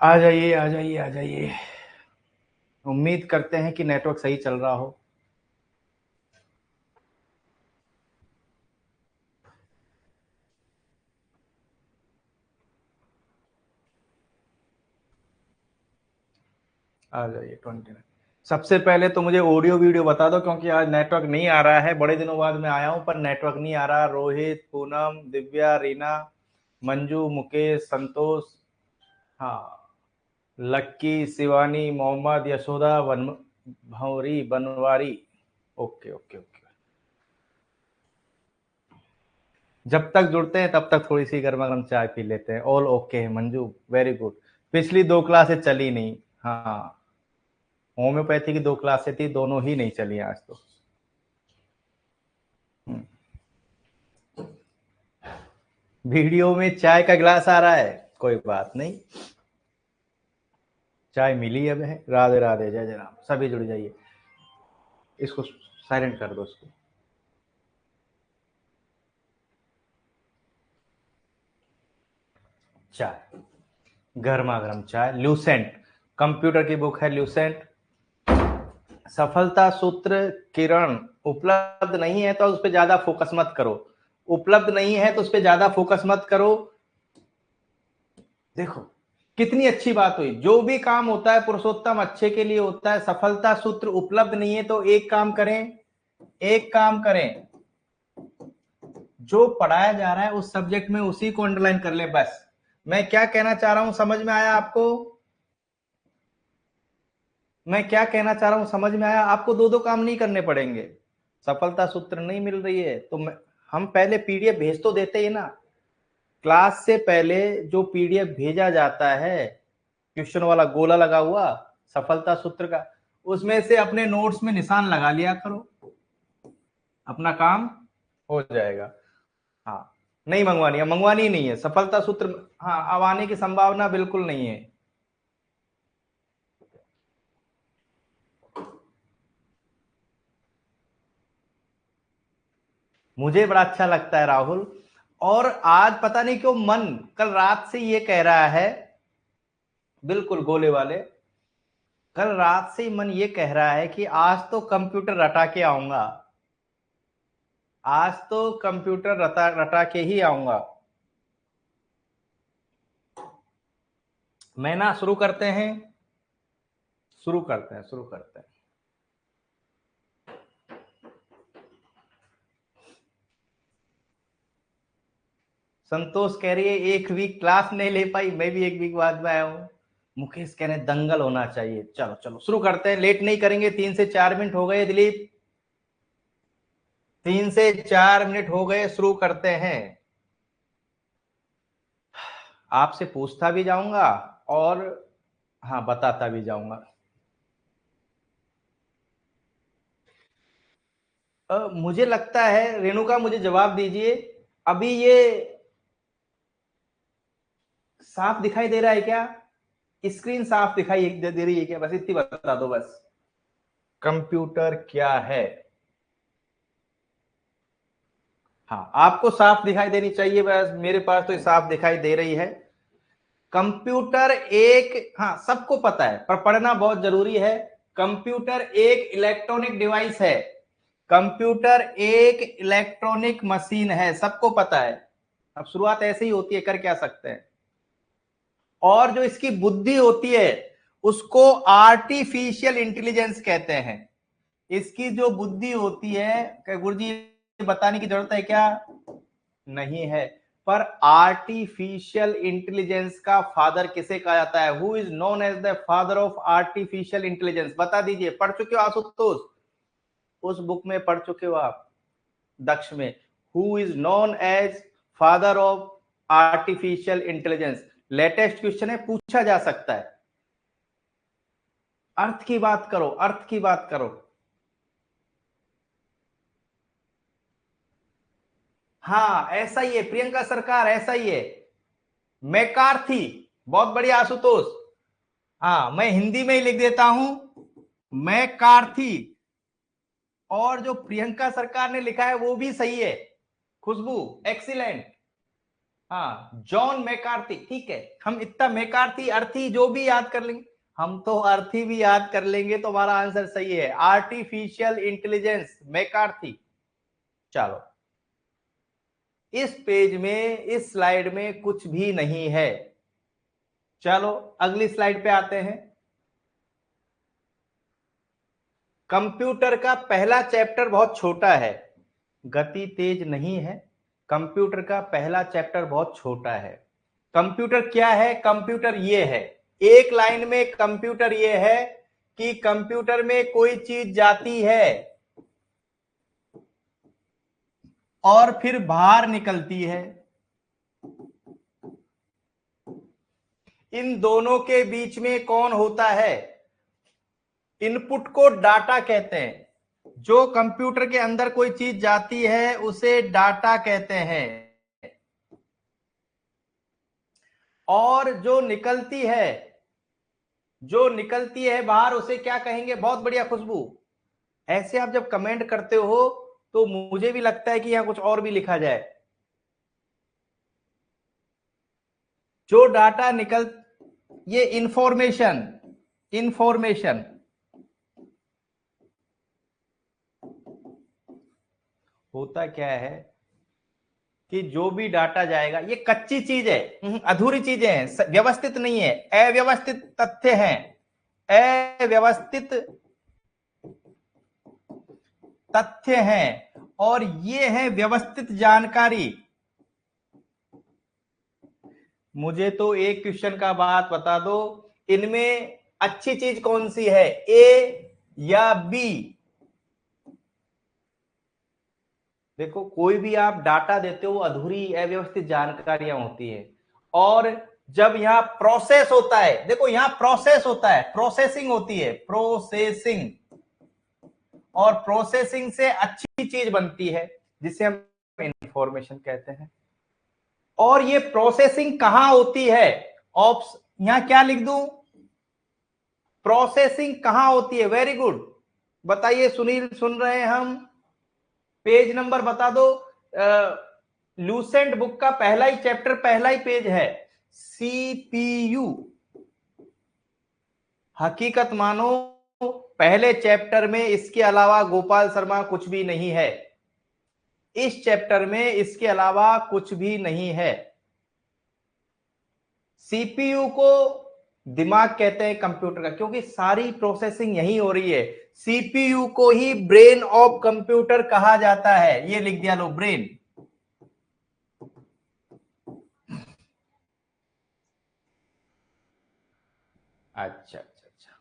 आ जाइए आ जाइए आ जाइए। उम्मीद करते हैं कि नेटवर्क सही चल रहा हो। आ जाइए 29। सबसे पहले तो मुझे ऑडियो वीडियो बता दो, क्योंकि आज नेटवर्क नहीं आ रहा है। बड़े दिनों बाद मैं आया हूं पर नेटवर्क नहीं आ रहा। रोहित, पूनम, दिव्या, रीना, मंजू, मुकेश, संतोष, हाँ, Lucky, Shivani, Mohammad, Yashoda, Bhanwari, Banwari. Okay okay okay. जब तक जुड़ते हैं तब तक थोड़ी सी गर्मा गर्म चाय पी लेते हैं। ऑल ओके है मंजू, वेरी गुड। पिछली 2 क्लासेस चली नहीं। हाँ, होम्योपैथी की 2 क्लासें थी, दोनों ही नहीं चली आज तो। वीडियो में चाय का गिलास आ रहा है, कोई बात नहीं। चाय मिली अब है। राधे राधे, जय जय राम। सभी जुड़ जाइए। इसको साइलेंट कर दो इसको। चाय, गर्मा गर्म चाय, ल्यूसेंट। कंप्यूटर की बुक है ल्यूसेंट। सफलता सूत्र। किरण, उपलब्ध नहीं है तो उस पर ज्यादा फोकस मत करो। उपलब्ध नहीं है तो उस पर ज्यादा फोकस मत करो। देखो कितनी अच्छी बात हुई। जो भी काम होता है पुरुषोत्तम अच्छे के लिए होता है। सफलता सूत्र उपलब्ध नहीं है तो एक काम करें, एक काम करें, जो पढ़ाया जा रहा है उस सब्जेक्ट में उसी को अंडरलाइन कर ले बस। मैं क्या कहना चाह रहा हूं समझ में आया आपको? मैं क्या कहना चाह रहा हूं समझ में आया आपको? दो दो काम नहीं करने पड़ेंगे। सफलता सूत्र नहीं मिल रही है तो हम पहले पीडीएफ भेज तो देते ही ना। क्लास से पहले जो पीडीएफ भेजा जाता है, क्वेश्चन वाला गोला लगा हुआ सफलता सूत्र का, उसमें से अपने नोट्स में निशान लगा लिया करो, अपना काम हो जाएगा। हाँ, नहीं मंगवानी है, मंगवानी नहीं है सफलता सूत्र। हाँ, अब आने की संभावना बिल्कुल नहीं है। मुझे बड़ा अच्छा लगता है राहुल। और आज पता नहीं क्यों मन कल रात से ये कह रहा है, बिल्कुल गोले वाले, कल रात से मन ये कह रहा है कि आज तो कंप्यूटर रटा के आऊंगा। आज तो कंप्यूटर रटा रटा के ही आऊंगा। मैं ना, शुरू करते हैं, शुरू करते हैं, शुरू करते हैं। संतोष कह रही है 1 वीक क्लास नहीं ले पाई, मैं भी 1 वीक बाद में आया हूं। मुकेश कह रहे हैं दंगल होना चाहिए। चलो चलो शुरू करते हैं, लेट नहीं करेंगे। 3 से 4 मिनट हो गए दिलीप, 3 से 4 मिनट हो गए, शुरू करते हैं। आपसे पूछता भी जाऊंगा और हाँ बताता भी जाऊंगा। मुझे लगता है रेणुका, मुझे जवाब दीजिए, अभी ये साफ दिखाई दे रहा है क्या? स्क्रीन साफ दिखाई दे रही है क्या? बस इतनी बता दो बस। कंप्यूटर क्या है? हाँ, आपको साफ दिखाई देनी चाहिए, बस मेरे पास तो साफ दिखाई दे रही है। कंप्यूटर एक, हाँ सबको पता है पर पढ़ना बहुत जरूरी है। कंप्यूटर एक इलेक्ट्रॉनिक डिवाइस है। कंप्यूटर एक इलेक्ट्रॉनिक मशीन है, सबको पता है। अब शुरुआत ऐसे ही होती है, कर क्या सकते हैं। और जो इसकी बुद्धि होती है उसको आर्टिफिशियल इंटेलिजेंस कहते हैं। इसकी जो बुद्धि होती है, गुरुजी बताने की जरूरत है क्या? नहीं है। पर आर्टिफिशियल इंटेलिजेंस का फादर किसे कहा जाता है? Who is known as the father of artificial intelligence? बता दीजिए। पढ़ चुके हो आशुतोष? उस बुक में पढ़ चुके हो आप, दक्ष में। Who is known as father of artificial intelligence? Latest question है, पूछा जा सकता है। अर्थ की बात करो, अर्थ की बात करो। हाँ ऐसा ही है प्रियंका सरकार, ऐसा ही है। मैकार्थी। बहुत बढ़िया आशुतोष। हाँ, मैं हिंदी में ही लिख देता हूं, मैकार्थी। और जो प्रियंका सरकार ने लिखा है वो भी सही है। खुशबू, एक्सीलेंट। हाँ, जॉन मैकार्थी, ठीक है, हम इतना मैकार्थी अर्थी जो भी याद कर लेंगे, हम तो अर्थी भी याद कर लेंगे तो हमारा आंसर सही है, आर्टिफिशियल इंटेलिजेंस, मैकार्थी। चलो, इस पेज में, इस स्लाइड में कुछ भी नहीं है। चलो अगली स्लाइड पे आते हैं। कंप्यूटर का पहला चैप्टर बहुत छोटा है, गति तेज नहीं है। कंप्यूटर का पहला चैप्टर बहुत छोटा है। कंप्यूटर क्या है? कंप्यूटर ये है, एक लाइन में कंप्यूटर ये है कि कंप्यूटर में कोई चीज जाती है और फिर बाहर निकलती है। इन दोनों के बीच में कौन होता है? इनपुट को डाटा कहते हैं। जो कंप्यूटर के अंदर कोई चीज जाती है उसे डाटा कहते हैं, और जो निकलती है, जो निकलती है बाहर, उसे क्या कहेंगे? बहुत बढ़िया खुशबू। ऐसे आप जब कमेंट करते हो तो मुझे भी लगता है कि यहां कुछ और भी लिखा जाए। जो डाटा निकल, ये इंफॉर्मेशन, इंफॉर्मेशन। होता क्या है कि जो भी डाटा जाएगा, ये कच्ची चीज है, अधूरी चीजें हैं, व्यवस्थित नहीं है, अव्यवस्थित तथ्य हैं, अव्यवस्थित तथ्य हैं, और ये है व्यवस्थित जानकारी। मुझे तो एक क्वेश्चन का बात बता दो, इनमें अच्छी चीज कौन सी है, ए या बी? देखो, कोई भी आप डाटा देते हो, अधूरी अव्यवस्थित जानकारियां होती है। और जब यहां प्रोसेस होता है, देखो यहां प्रोसेस होता है, प्रोसेसिंग होती है, प्रोसेसिंग, और प्रोसेसिंग से अच्छी चीज बनती है जिसे हम इंफॉर्मेशन कहते हैं। और ये प्रोसेसिंग कहां होती है? यहां क्या लिख दूं? प्रोसेसिंग कहां होती है? वेरी गुड, बताइए सुनील, सुन रहे हैं हम। पेज नंबर बता दो। लूसेंट बुक का पहला ही चैप्टर, पहला ही पेज है, सीपीयू। हकीकत मानो, पहले चैप्टर में इसके अलावा गोपाल शर्मा कुछ भी नहीं है, इस चैप्टर में इसके अलावा कुछ भी नहीं है। सीपीयू को दिमाग कहते हैं कंप्यूटर का, क्योंकि सारी प्रोसेसिंग यही हो रही है। सीपीयू को ही ब्रेन ऑफ कंप्यूटर कहा जाता है, ये लिख दिया लो, ब्रेन। अच्छा अच्छा अच्छा,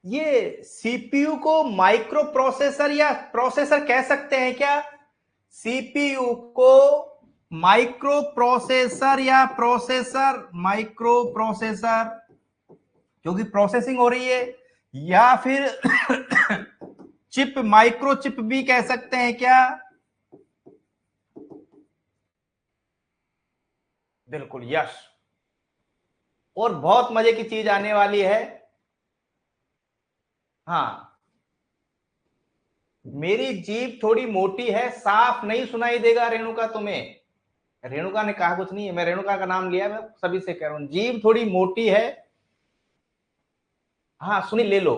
ये सीपीयू को माइक्रो प्रोसेसर या प्रोसेसर कह सकते हैं क्या? सीपीयू को माइक्रो प्रोसेसर या प्रोसेसर, माइक्रो प्रोसेसर, क्योंकि प्रोसेसिंग हो रही है, या फिर चिप, माइक्रो चिप भी कह सकते हैं क्या? बिल्कुल, यश। और बहुत मजे की चीज आने वाली है। हाँ, मेरी जीभ थोड़ी मोटी है, साफ नहीं सुनाई देगा रेणुका तुम्हें। रेणुका ने कहा कुछ नहीं है, मैं रेणुका का नाम लिया, मैं सभी से कह रहा हूं, जीभ थोड़ी मोटी है। हाँ सुनी, ले लो,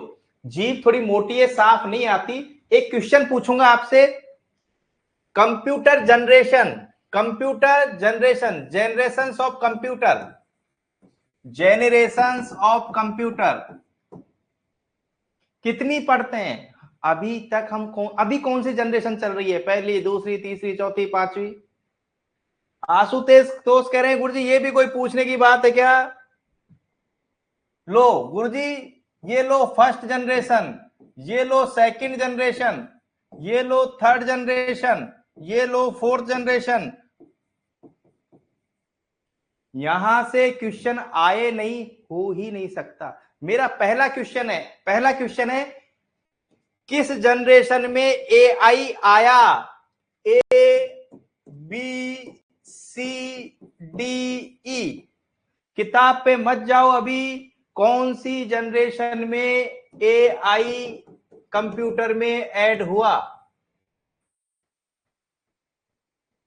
जीभ थोड़ी मोटी है, साफ नहीं आती। एक क्वेश्चन पूछूंगा आपसे, computer generation, computer generation, generations of computer, generations of computer कितनी पढ़ते हैं? अभी तक हम अभी कौन सी जनरेशन चल रही है? पहली, दूसरी, तीसरी, चौथी, पांचवी? आशुतोष तोष कह रहे हैं गुरुजी ये भी कोई पूछने की बात है क्या? लो गुरुजी, ये लो फर्स्ट जनरेशन, ये लो सेकंड जनरेशन, ये लो थर्ड जनरेशन, ये लो फोर्थ जनरेशन। यहां से क्वेश्चन आए नहीं, हो ही नहीं सकता। मेरा पहला क्वेश्चन है, पहला क्वेश्चन है, किस जनरेशन में एआई आया? ए, बी, सी, डी, ई। किताब पे मत जाओ अभी, कौन सी जनरेशन में एआई कंप्यूटर में ऐड हुआ?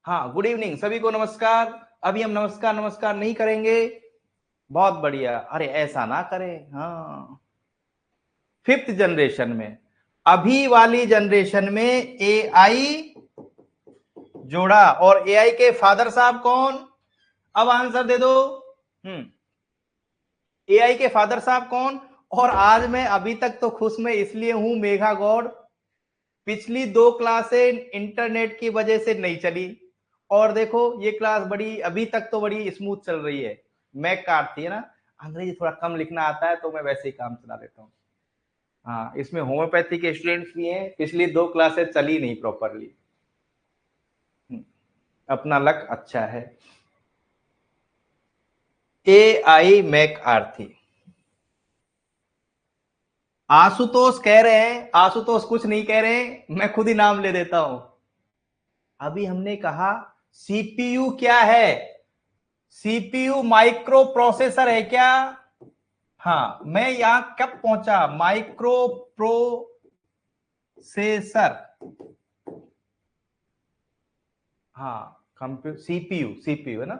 हाँ, गुड इवनिंग सभी को, नमस्कार। अभी हम नमस्कार नमस्कार नहीं करेंगे। बहुत बढ़िया, अरे ऐसा ना करें। हाँ, 5th जनरेशन में, अभी वाली जनरेशन में एआई जोड़ा, और एआई के फादर साहब कौन? अब आंसर दे दो। एआई के फादर साहब कौन? और आज मैं अभी तक तो खुश में इसलिए हूं मेघा गौड़, पिछली 2 क्लासें इंटरनेट की वजह से नहीं चली, और देखो ये क्लास बड़ी अभी तक तो बड़ी स्मूथ चल रही है। मैक काटती है ना, अंग्रेजी थोड़ा कम लिखना आता है तो मैं वैसे ही काम चला लेता हूँ। हाँ, इसमें होम्योपैथी के स्टूडेंट्स भी हैं, पिछली 2 क्लासें चली नहीं प्रॉपरली। अपना लक अच्छा है। एआई मैक आरती, आशुतोष कह रहे हैं, आशुतोष कुछ नहीं कह रहे हैं, मैं खुद ही नाम ले देता हूं। अभी हमने कहा सीपीयू क्या है? सीपीयू माइक्रो प्रोसेसर है क्या? हाँ, मैं यहां कब पहुंचा? Micro processor. हाँ, कंप्यूटर, सीपीयू, सीपीयू है ना,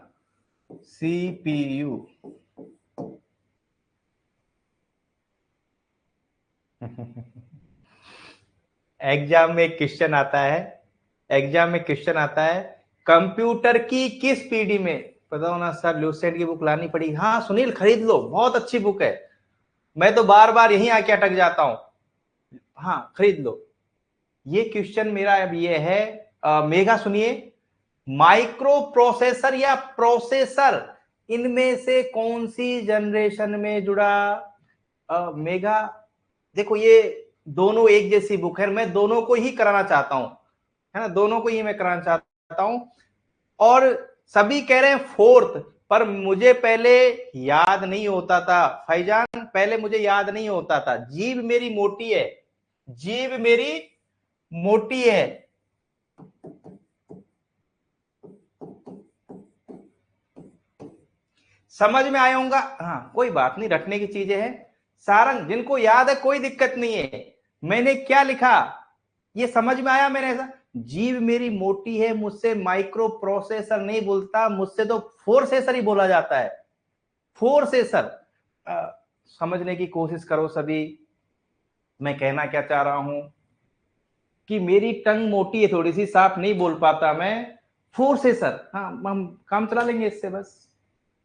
सीपीयू। एग्जाम में क्वेश्चन आता है, एग्जाम में क्वेश्चन आता है, कंप्यूटर की किस पीढ़ी में, पता होना सर, ल्यूसेंट की बुक लानी पड़ी। हाँ सुनील, खरीद लो, बहुत अच्छी बुक है, मैं तो बार बार यहीं आके अटक जाता हूं। हाँ खरीद लो। ये क्वेश्चन मेरा अब ये है, मेघा सुनिए, माइक्रो प्रोसेसर या प्रोसेसर, इनमें से कौन सी जनरेशन में जुड़ा? मेघा, देखो ये दोनों एक जैसी बुक है, मैं दोनों को ही कराना चाहता हूं, है ना, दोनों को ही मैं कराना चाहता हूं। और सभी कह रहे हैं 4th, पर मुझे पहले याद नहीं होता था फैजान, पहले मुझे याद नहीं होता था, जीभ मेरी मोटी है, जीभ मेरी मोटी है। समझ में आया होगा। हाँ कोई बात नहीं, रटने की चीजें हैं। सारंग, जिनको याद है कोई दिक्कत नहीं है, मैंने क्या लिखा ये समझ में आया। मैंने ऐसा, जीव मेरी मोटी है, मुझसे माइक्रो प्रोसेसर नहीं बोलता, मुझसे तो फोरसेसर ही बोला जाता है, फोरसेसर। समझने की कोशिश करो सभी, मैं कहना क्या चाह रहा हूं कि मेरी टंग मोटी है थोड़ी सी, साफ नहीं बोल पाता मैं, फोरसेसर। हाँ, हम काम चला लेंगे इससे बस।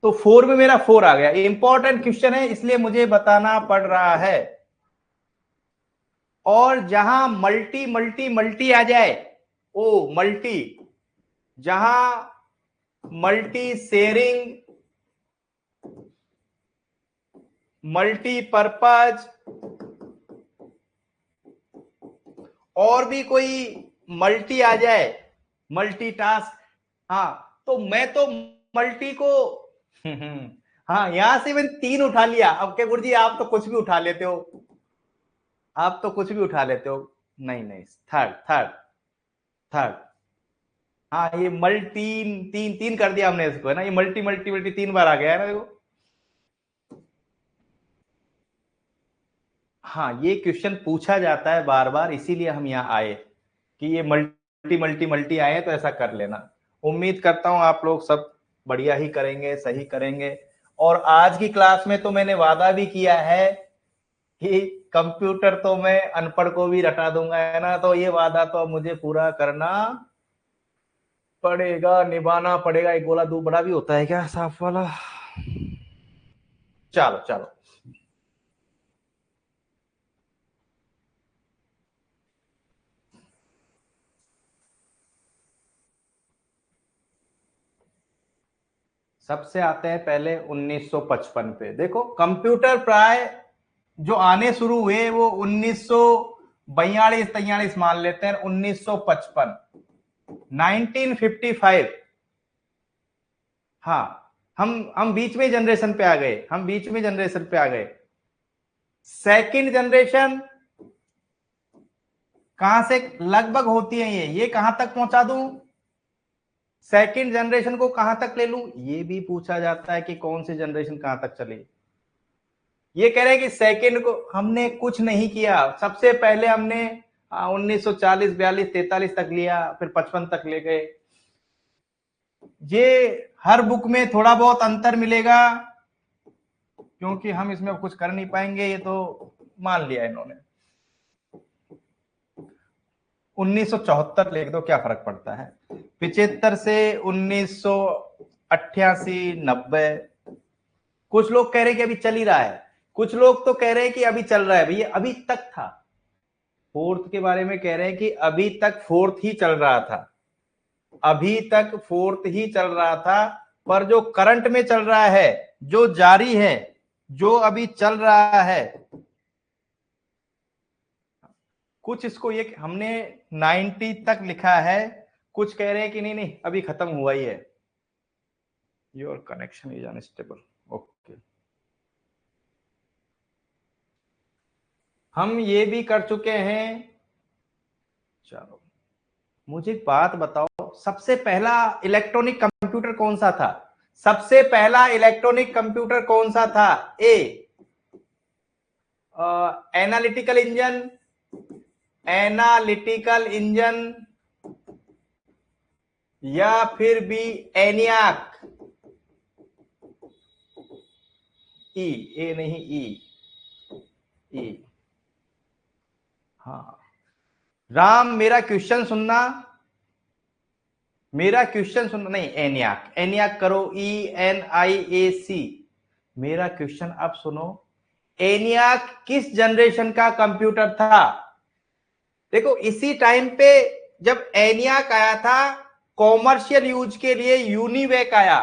तो 4 में मेरा 4 आ गया। इंपॉर्टेंट क्वेश्चन है इसलिए मुझे बताना पड़ रहा है। और जहां मल्टी मल्टी मल्टी आ जाए, ओ मल्टी, जहां मल्टी शेयरिंग, मल्टीपर्पज, और भी कोई मल्टी आ जाए, मल्टीटास्क, हाँ, तो मैं तो मल्टी को हाँ, यहां से मैंने 3 उठा लिया। अब क्या गुरुजी, आप तो कुछ भी उठा लेते हो, आप तो कुछ भी उठा लेते हो। नहीं नहीं, थर्ड थर्ड थर्ड। हाँ, ये मल्टी, तीन तीन कर दिया हमने इसको, है ना, ये मल्टी मल्टी मल्टी 3 बार आ गया है ना, देखो। हाँ, ये क्वेश्चन पूछा जाता है बार बार, इसीलिए हम यहाँ आए कि ये मल्टी मल्टी मल्टी आए तो ऐसा कर लेना। उम्मीद करता हूं आप लोग सब बढ़िया ही करेंगे, सही करेंगे। और आज की क्लास में तो मैंने वादा भी किया है कि कंप्यूटर तो मैं अनपढ़ को भी रटा दूंगा, है ना, तो ये वादा तो मुझे पूरा करना पड़ेगा, निभाना पड़ेगा। एक गोला दूध बड़ा भी होता है क्या, साफ वाला? चलो चलो, सबसे आते हैं पहले 1955 पे। देखो कंप्यूटर प्राय जो आने शुरू हुए वो 1942 मान लेते हैं, 1955, 1955। हाँ, हम बीच में जनरेशन पे आ गए, हम बीच में जनरेशन पे आ गए। सेकंड जनरेशन कहां से लगभग होती है, ये कहां तक पहुंचा दूं? सेकंड जनरेशन को कहां तक ले लूं, ये भी पूछा जाता है कि कौन सी जनरेशन कहां तक चली। ये कह रहे हैं कि सेकंड को हमने कुछ नहीं किया, सबसे पहले हमने 1940 42 43 तक लिया, फिर 55 तक ले गए। ये हर बुक में थोड़ा बहुत अंतर मिलेगा, क्योंकि हम इसमें कुछ कर नहीं पाएंगे, ये तो मान लिया इन्होंने। 1974 लिख दो, क्या फर्क पड़ता है। 75 से 1988, 90। कुछ लोग कह रहे हैं कि अभी चल ही रहा है, कुछ लोग तो कह रहे हैं कि अभी चल रहा है। भैया अभी तक था, फोर्थ के बारे में कह रहे हैं कि अभी तक फोर्थ ही चल रहा था, अभी तक फोर्थ ही चल रहा था। पर जो करंट में चल रहा है, जो जारी है, जो अभी चल रहा है, कुछ इसको ये हमने 90 तक लिखा है, कुछ कह रहे हैं कि नहीं नहीं अभी खत्म हुआ ही है। Your connection is unstable. Okay, हम ये भी कर चुके हैं। चलो मुझे एक बात बताओ, सबसे पहला इलेक्ट्रॉनिक कंप्यूटर कौन सा था? सबसे पहला इलेक्ट्रॉनिक कंप्यूटर कौन सा था? ए एनालिटिकल इंजन, एनालिटिकल इंजन, या फिर बी एनियाक। ई, ए नहीं, ई, ई। हाँ राम, मेरा क्वेश्चन सुनना, मेरा क्वेश्चन सुनना। नहीं, एनियाक, एनियाक करो, ENIAC। मेरा क्वेश्चन अब सुनो, एनियाक किस जनरेशन का कंप्यूटर था? देखो इसी टाइम पे जब एनियाक आया था, कॉमर्शियल यूज के लिए यूनिवेक आया।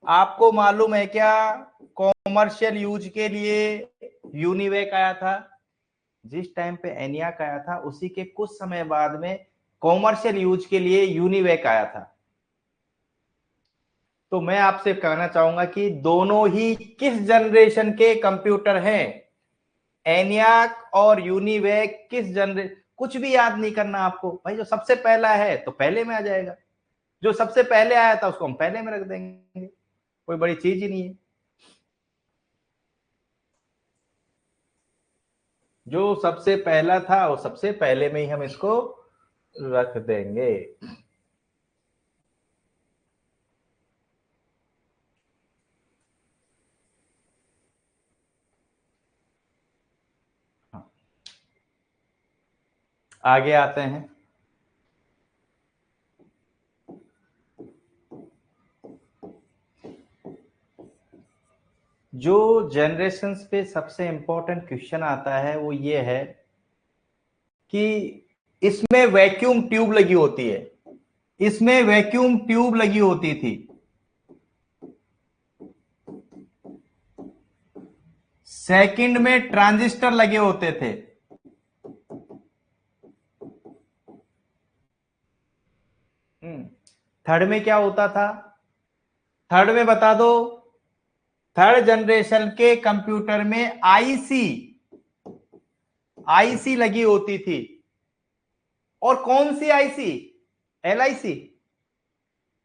आपको मालूम है क्या? कॉमर्शियल यूज के लिए यूनिवेक आया था। जिस टाइम पे एनियाक आया था, उसी के कुछ समय बाद में कॉमर्शियल यूज के लिए यूनिवेक आया था। तो मैं आपसे कहना चाहूंगा कि दोनों ही किस जनरेशन के कंप्यूटर हैं? एनियाक और यूनिवेक किस जनरेशन? कुछ भी याद नहीं करना आपको भाई, जो सबसे पहला है तो पहले में आ जाएगा, जो सबसे पहले आया था उसको हम पहले में रख देंगे, कोई बड़ी चीज ही नहीं है। जो सबसे पहला था वो सबसे पहले में ही हम इसको रख देंगे। आगे आते हैं। जो जनरेशन्स पे सबसे इंपॉर्टेंट क्वेश्चन आता है वो ये है कि इसमें वैक्यूम ट्यूब लगी होती है, इसमें वैक्यूम ट्यूब लगी होती थी। सेकंड में ट्रांजिस्टर लगे होते थे। थर्ड में क्या होता था? थर्ड में बता दो। थर्ड जनरेशन के कंप्यूटर में आईसी, आईसी लगी होती थी। और कौन सी आईसी? LIC।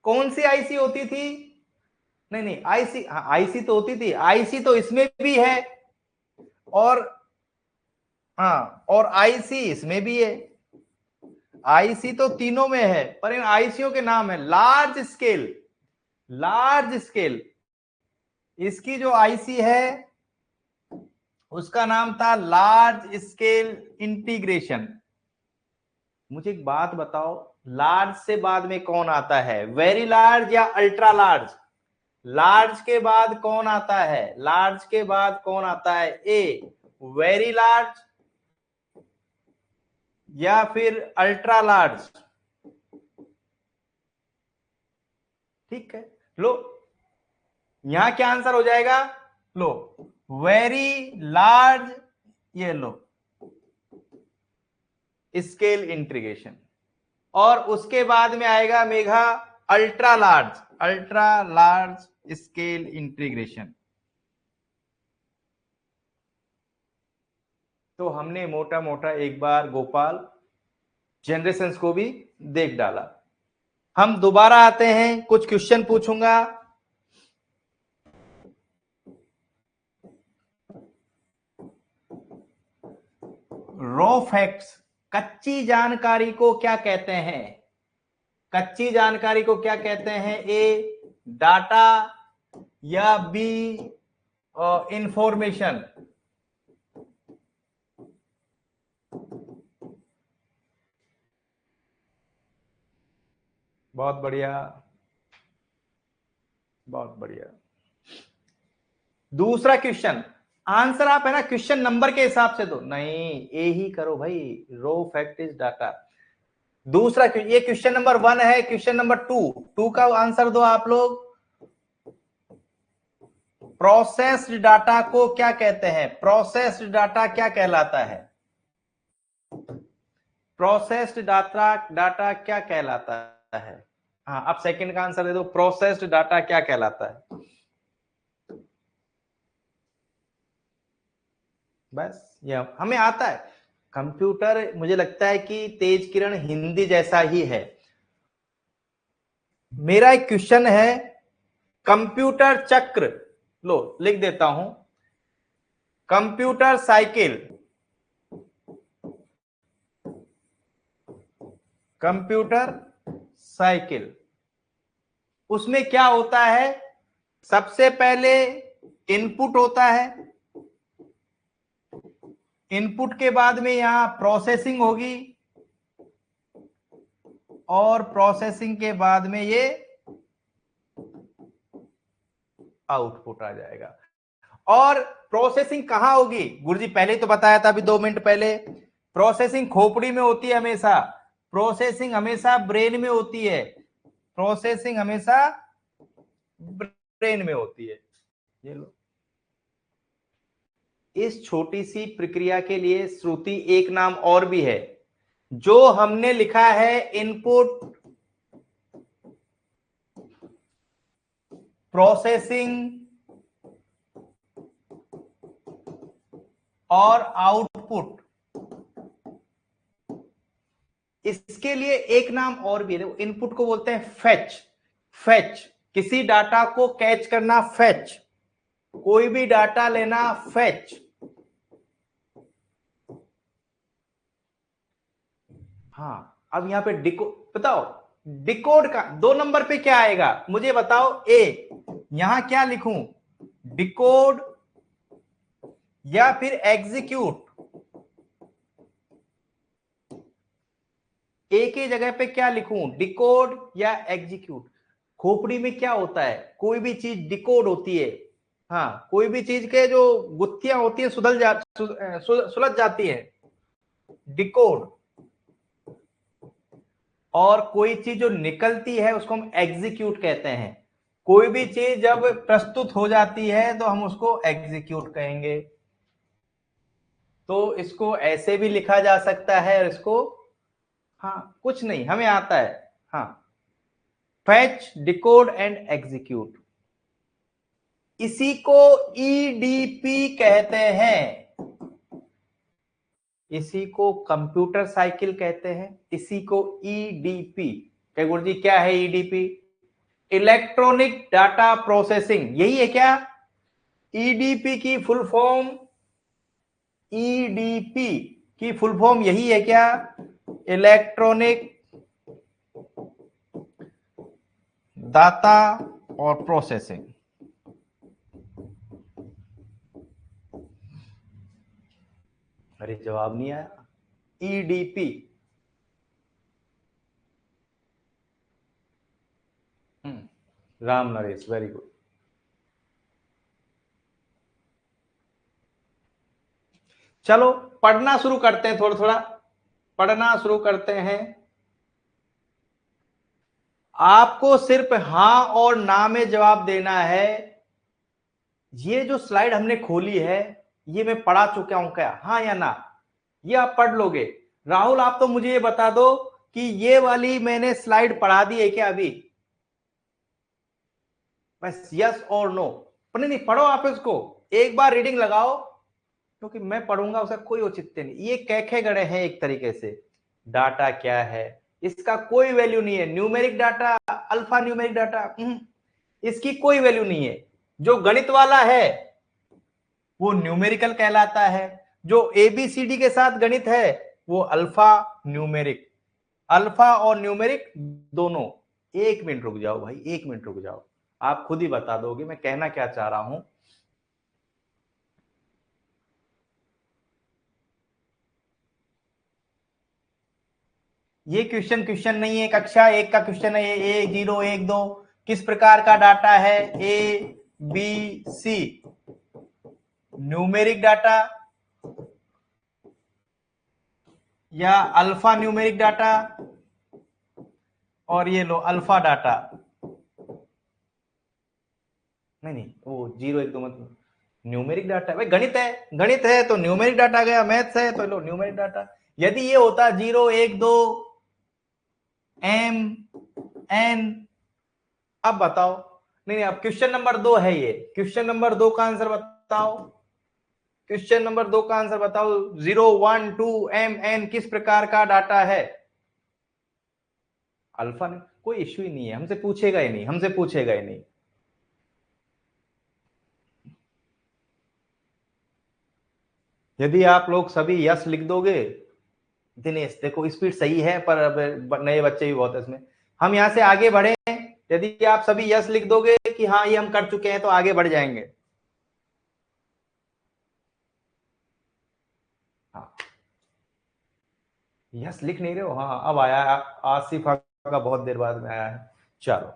कौन सी आईसी होती थी? नहीं नहीं, आईसी, हाँ आईसी तो होती थी, आईसी तो इसमें भी है, और हाँ और आईसी इसमें भी है। आईसी तो तीनों में है, पर इन आईसीओ के नाम है लार्ज स्केल, लार्ज स्केल। इसकी जो आईसी है उसका नाम था लार्ज स्केल इंटीग्रेशन। मुझे एक बात बताओ, लार्ज से बाद में कौन आता है? वेरी लार्ज या अल्ट्रा लार्ज? लार्ज के बाद कौन आता है? लार्ज के बाद कौन आता है? ए वेरी लार्ज या फिर अल्ट्रा लार्ज? ठीक है, लो यहां क्या आंसर हो जाएगा? लो वेरी लार्ज, ये लो स्केल इंटीग्रेशन। और उसके बाद में आएगा Megha ultra large, ultra large scale integration. तो हमने मोटा मोटा एक बार गोपाल जनरेशंस को भी देख डाला। हम दोबारा आते हैं, कुछ क्वेश्चन पूछूंगा। रॉ फैक्ट्स, कच्ची जानकारी को क्या कहते हैं? कच्ची जानकारी को क्या कहते हैं? ए डाटा या बी इंफॉर्मेशन? बहुत बढ़िया, बहुत बढ़िया। दूसरा क्वेश्चन, आंसर आप है ना क्वेश्चन नंबर के हिसाब से दो, नहीं ए ही करो भाई, रो फैक्ट इज डाटा। दूसरा ये क्वेश्चन नंबर 1 है, क्वेश्चन नंबर 2 का आंसर दो आप लोग। प्रोसेस्ड डाटा को क्या कहते हैं? प्रोसेस्ड डाटा क्या कहलाता है? प्रोसेस्ड डाटा क्या कहलाता है? हाँ, अब सेकंड का आंसर दे दो, प्रोसेस्ड डाटा क्या कहलाता है? बस ये हमें आता है। कंप्यूटर मुझे लगता है कि तेज किरण हिंदी जैसा ही है। मेरा एक क्वेश्चन है, कंप्यूटर चक्र, लो लिख देता हूं, कंप्यूटर साइकिल, कंप्यूटर साइकिल, उसमें क्या होता है? सबसे पहले इनपुट होता है, इनपुट के बाद में यहां प्रोसेसिंग होगी, और प्रोसेसिंग के बाद में ये आउटपुट आ जाएगा। और प्रोसेसिंग कहां होगी? गुरुजी पहले ही तो बताया था अभी 2 मिनट पहले, प्रोसेसिंग खोपड़ी में होती है हमेशा, प्रोसेसिंग हमेशा ब्रेन में होती है, प्रोसेसिंग हमेशा ब्रेन में होती है। ये लो, इस छोटी सी प्रक्रिया के लिए श्रुति एक नाम और भी है, जो हमने लिखा है इनपुट, प्रोसेसिंग और आउटपुट, इसके लिए एक नाम और भी है। इनपुट को बोलते हैं फेच, फेच, किसी डाटा को कैच करना, फेच, कोई भी डाटा लेना, फेच। हाँ, अब यहां पे बताओ डिकोड का 2 नंबर पे क्या आएगा मुझे बताओ। ए, यहां क्या लिखूं, डिकोड या फिर एग्जीक्यूट? ए की जगह पे क्या लिखूं, डिकोड या एग्जीक्यूट? खोपड़ी में क्या होता है, कोई भी चीज डिकोड होती है, हाँ, कोई भी चीज के जो गुत्थियां होती है सुलझ जाती है, डिकोड। और कोई चीज जो निकलती है उसको हम एग्जीक्यूट कहते हैं। कोई भी चीज जब प्रस्तुत हो जाती है तो हम उसको एग्जीक्यूट कहेंगे। तो इसको ऐसे भी लिखा जा सकता है, और इसको, हाँ कुछ नहीं हमें आता है, हाँ, फैच, डिकोड एंड एग्जीक्यूट। इसी को ईडीपी कहते हैं, इसी को कंप्यूटर साइकिल कहते हैं, इसी को ईडीपी। क्या गुरुजी क्या है ईडीपी? इलेक्ट्रॉनिक डाटा प्रोसेसिंग, यही है क्या? ईडीपी की फुल फॉर्म, ईडीपी की फुल फॉर्म यही है क्या? इलेक्ट्रॉनिक डाटा और प्रोसेसिंग। अरे जवाब नहीं आया, EDP. Ram Naresh, very good. चलो पढ़ना शुरू करते हैं, थोड़ा थोड़ा पढ़ना शुरू करते हैं। आपको सिर्फ हां और ना में जवाब देना है। ये जो स्लाइड हमने खोली है, ये मैं पढ़ा चुका हूं क्या, हाँ या ना? ये आप पढ़ लोगे। राहुल आप तो मुझे ये बता दो कि ये वाली मैंने स्लाइड पढ़ा दी है क्या अभी? बस यस और नो। पर नहीं पढ़ो आप इसको, एक बार रीडिंग लगाओ, क्योंकि मैं पढ़ूंगा उसका कोई औचित्य नहीं। ये कैखे गड़े हैं एक तरीके से। डाटा क्या है, इसका कोई वैल्यू नहीं है। Numeric data, alpha numeric data, इसकी कोई वैल्यू नहीं है। जो गणित वाला है वो न्यूमेरिकल कहलाता है, जो एबीसीडी के साथ गणित है वो अल्फा न्यूमेरिक। अल्फा और न्यूमेरिक दोनों। 1 मिनट रुक जाओ भाई, 1 मिनट रुक जाओ, आप खुद ही बता दोगे मैं कहना क्या चाह रहा हूं। ये क्वेश्चन नहीं है, कक्षा 1 का क्वेश्चन है, A0 1 2 किस प्रकार का डाटा है, ABC न्यूमेरिक डाटा या अल्फा न्यूमेरिक डाटा, और ये लो अल्फा डाटा। नहीं वो 0 1 2 मतलब न्यूमेरिक डाटा, भाई गणित है तो न्यूमेरिक डाटा गया, मैथ्स है तो लो न्यूमेरिक डाटा। यदि ये होता 0 1 2 M N, अब बताओ। नहीं अब क्वेश्चन नंबर 2 है, ये क्वेश्चन नंबर 2 का आंसर बताओ, क्वेश्चन नंबर 2 का आंसर बताओ। 0 1 2 M N किस प्रकार का डाटा है? अल्फा ने कोई इश्यू ही नहीं है, हमसे पूछेगा ही नहीं, हमसे पूछेगा ही नहीं। यदि आप लोग सभी यस लिख दोगे, दिनेश देखो स्पीड सही है पर अब नए बच्चे भी बहुत है इसमें, हम यहां से आगे बढ़े। यदि आप सभी यस लिख दोगे कि हाँ ये हम कर चुके हैं तो आगे बढ़ जाएंगे। हाँ यस लिख नहीं रहे हो, हाँ अब आया, आसिफ का बहुत देर बाद में आया है। चलो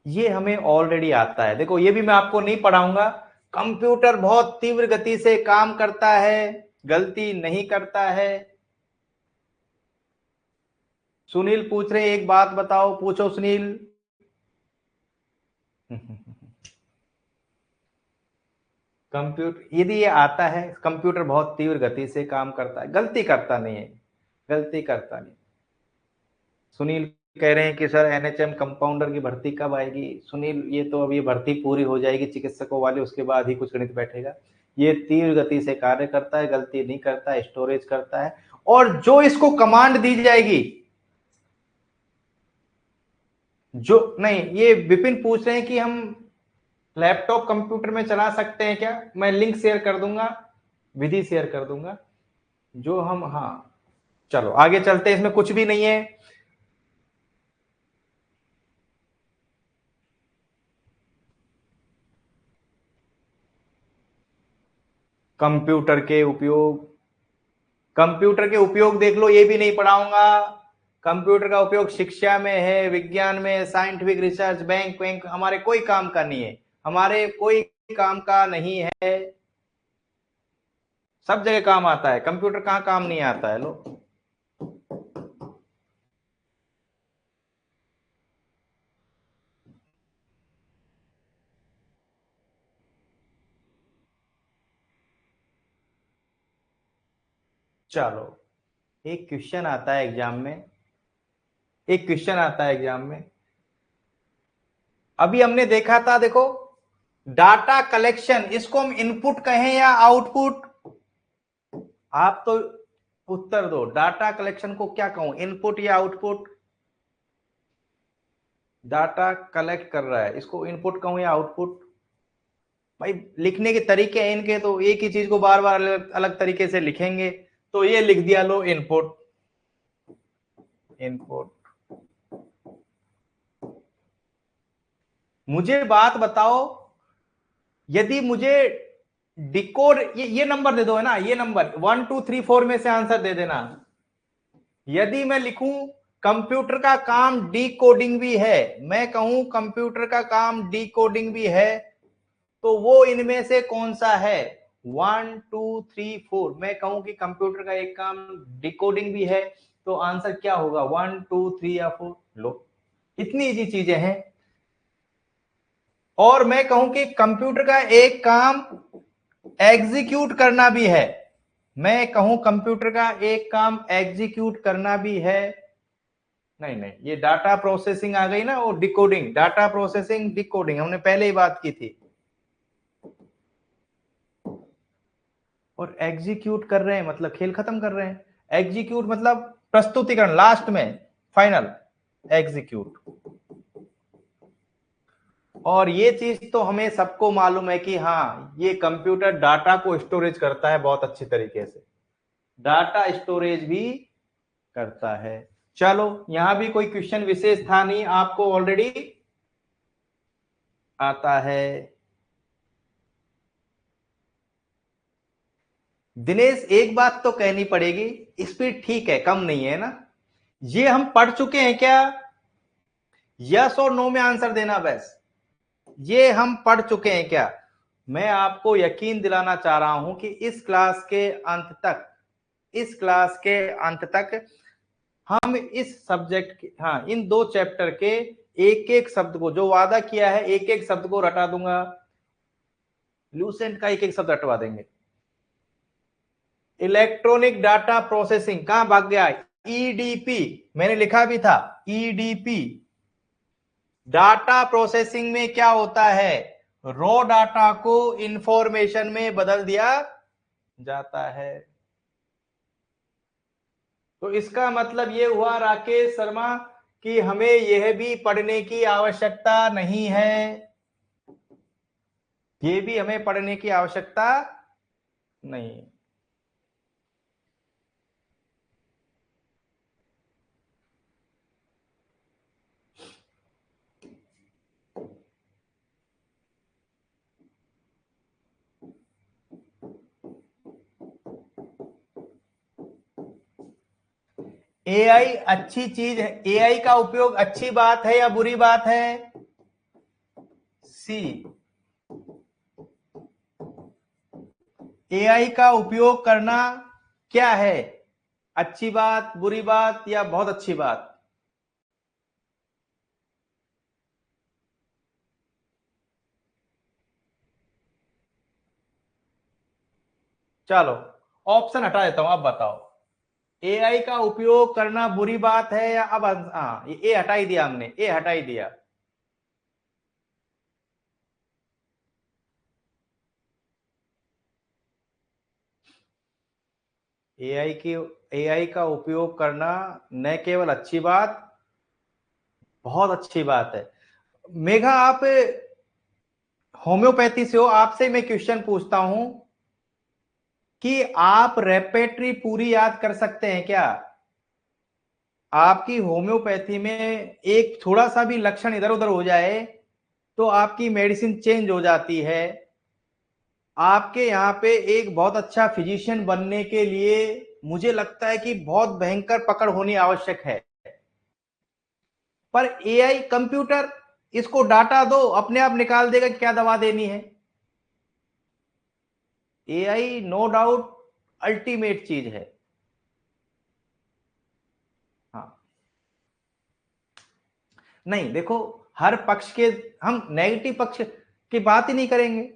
ये हमें ऑलरेडी आता है, देखो ये भी मैं आपको नहीं पढ़ाऊंगा। कंप्यूटर बहुत तीव्र गति से काम करता है, गलती नहीं करता है। सुनील पूछ रहे एक बात बताओ, पूछो सुनील। कंप्यूटर यदि ये आता है, कंप्यूटर बहुत तीव्र गति से काम करता है, गलती करता नहीं है, गलती करता नहीं। सुनील कह रहे हैं कि सर एनएचएम कंपाउंडर की भर्ती कब आएगी? सुनील ये तो अब ये भर्ती पूरी हो जाएगी चिकित्सकों वाले, उसके बाद ही कुछ गणित बैठेगा। ये तीव्र गति से कार्य करता है, गलती नहीं करता है, स्टोरेज करता है, और जो इसको कमांड दी जाएगी, जो नहीं, ये विपिन पूछ रहे हैं कि हम लैपटॉप कंप्यूटर में चला सकते हैं क्या? मैं लिंक शेयर कर दूंगा, विधि शेयर कर दूंगा जो हम, हाँ चलो आगे चलते हैं, इसमें कुछ भी नहीं है। कंप्यूटर के उपयोग, कंप्यूटर के उपयोग देख लो, ये भी नहीं पढ़ाऊंगा। कंप्यूटर का उपयोग शिक्षा में है, विज्ञान में, साइंटिफिक रिसर्च, बैंक बैंक हमारे कोई काम का नहीं है, हमारे कोई काम का नहीं है। सब जगह काम आता है, कंप्यूटर कहाँ काम नहीं आता है लो। चलो एक क्वेश्चन आता है एग्जाम में, एक क्वेश्चन आता है एग्जाम में। अभी हमने देखा था, देखो डाटा कलेक्शन, इसको हम इनपुट कहें या आउटपुट? आप तो उत्तर दो, डाटा कलेक्शन को क्या कहूं, इनपुट या आउटपुट? डाटा कलेक्ट कर रहा है, इसको इनपुट कहूं या आउटपुट? भाई लिखने के तरीके हैं इनके, तो एक ही चीज को बार बार अलग अलग तरीके से लिखेंगे, तो ये लिख दिया लो इनपुट, इनपुट। मुझे बात बताओ, यदि मुझे डिकोड, ये नंबर दे दो है ना, ये नंबर 1 2 3 4 में से आंसर दे देना। यदि मैं लिखूं कंप्यूटर का काम डिकोडिंग भी है, मैं कहूं कंप्यूटर का काम डिकोडिंग भी है, तो वो इनमें से कौन सा है? 1 2 3 4, मैं कहूं कि कंप्यूटर का एक काम डिकोडिंग भी है, तो आंसर क्या होगा? 1 2 3 या 4? लो इतनी इजी चीजें हैं। और मैं कहूं कि कंप्यूटर का एक काम एग्जीक्यूट करना भी है, मैं कहूं कंप्यूटर का एक काम एग्जीक्यूट करना भी है। नहीं नहीं, ये डाटा प्रोसेसिंग आ गई ना, वो डिकोडिंग, डाटा प्रोसेसिंग डिकोडिंग हमने पहले ही बात की थी। और एग्जीक्यूट कर रहे हैं मतलब खेल खत्म कर रहे हैं, एग्जीक्यूट मतलब प्रस्तुतिकरण, लास्ट में फाइनल एग्जीक्यूट। और ये चीज तो हमें सबको मालूम है कि हाँ, ये कंप्यूटर डाटा को स्टोरेज करता है बहुत अच्छी तरीके से, डाटा स्टोरेज भी करता है। चलो, यहां भी कोई क्वेश्चन विशेष था नहीं, आपको ऑलरेडी आता है। दिनेश, एक बात तो कहनी पड़ेगी, स्पीड ठीक है, कम नहीं है ना? ये हम पढ़ चुके हैं क्या? यस और नो में आंसर देना बस। ये हम पढ़ चुके हैं क्या? मैं आपको यकीन दिलाना चाह रहा हूं कि इस क्लास के अंत तक, इस क्लास के अंत तक हम इस सब्जेक्ट के, हाँ, इन 2 चैप्टर के एक एक शब्द को, जो वादा किया है, एक एक शब्द को रटा दूंगा। लूसेंट का एक एक शब्द रटवा देंगे। इलेक्ट्रॉनिक डाटा प्रोसेसिंग कहां भाग गया? ईडीपी, मैंने लिखा भी था ईडीपी। डाटा प्रोसेसिंग में क्या होता है? रॉ डाटा को इंफॉर्मेशन में बदल दिया जाता है। तो इसका मतलब ये हुआ राकेश शर्मा कि हमें यह भी पढ़ने की आवश्यकता नहीं है, ये भी हमें पढ़ने की आवश्यकता नहीं। एआई अच्छी चीज है, एआई का उपयोग अच्छी बात है या बुरी बात है? सी, एआई का उपयोग करना क्या है? अच्छी बात, बुरी बात या बहुत अच्छी बात? चलो, ऑप्शन हटा देता हूं, अब बताओ, एआई का उपयोग करना बुरी बात है या, अब हाँ, ए हटा ही दिया हमने, ए हटा ही दिया। एआई का उपयोग करना न केवल अच्छी बात, बहुत अच्छी बात है। मेघा, आप होम्योपैथी से हो, आपसे मैं क्वेश्चन पूछता हूं कि आप रेपेट्री पूरी याद कर सकते हैं क्या? आपकी होम्योपैथी में एक थोड़ा सा भी लक्षण इधर उधर हो जाए तो आपकी मेडिसिन चेंज हो जाती है। आपके यहाँ पे एक बहुत अच्छा फिजिशियन बनने के लिए मुझे लगता है कि बहुत भयंकर पकड़ होनी आवश्यक है। पर एआई कंप्यूटर, इसको डाटा दो, अपने आप निकाल देगा कि क्या दवा देनी है। एआई नो डाउट अल्टीमेट चीज है। हाँ, नहीं देखो, हर पक्ष के, हम नेगेटिव पक्ष की बात ही नहीं करेंगे।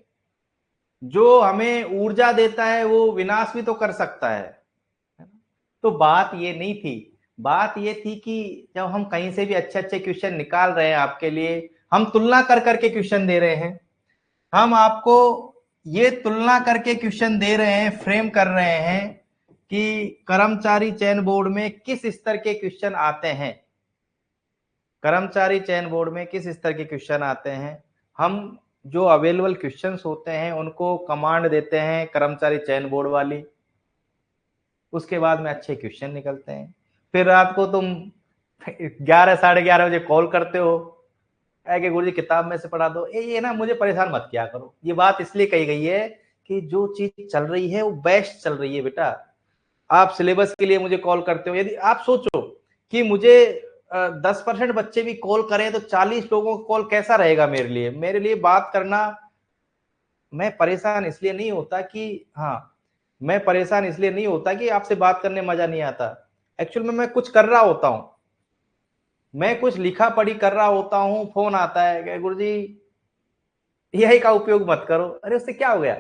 जो हमें ऊर्जा देता है वो विनाश भी तो कर सकता है। तो बात ये नहीं थी, बात ये थी कि जब हम कहीं से भी अच्छे अच्छे क्वेश्चन निकाल रहे हैं आपके लिए, हम तुलना कर करके क्वेश्चन दे रहे हैं, हम आपको ये तुलना करके क्वेश्चन दे रहे हैं, फ्रेम कर रहे हैं कि कर्मचारी चयन बोर्ड में किस स्तर के क्वेश्चन आते हैं, कर्मचारी चयन बोर्ड में किस स्तर के क्वेश्चन आते हैं। हम जो अवेलेबल क्वेश्चंस होते हैं उनको कमांड देते हैं कर्मचारी चयन बोर्ड वाली, उसके बाद में अच्छे क्वेश्चन निकलते हैं। फिर रात को तुम 11 साढ़े 11 बजे कॉल करते हो कि गुरुजी किताब में से पढ़ा दो। ये ना, मुझे परेशान मत किया करो। ये बात इसलिए कही गई है कि जो चीज चल रही है वो बेस्ट चल रही है बेटा। आप सिलेबस के लिए मुझे कॉल करते हो, यदि आप सोचो कि मुझे 10% बच्चे भी कॉल करें तो 40 लोगों का कॉल कैसा रहेगा मेरे लिए बात करना। मैं परेशान इसलिए नहीं होता कि, हाँ, मैं परेशान इसलिए नहीं होता कि आपसे बात करने मजा नहीं आता। एक्चुअल में मैं कुछ कर रहा होता हूं, मैं कुछ लिखा पढ़ी कर रहा होता हूं, फोन आता है कि गुरुजी एआई का उपयोग मत करो। अरे उससे क्या हो गया?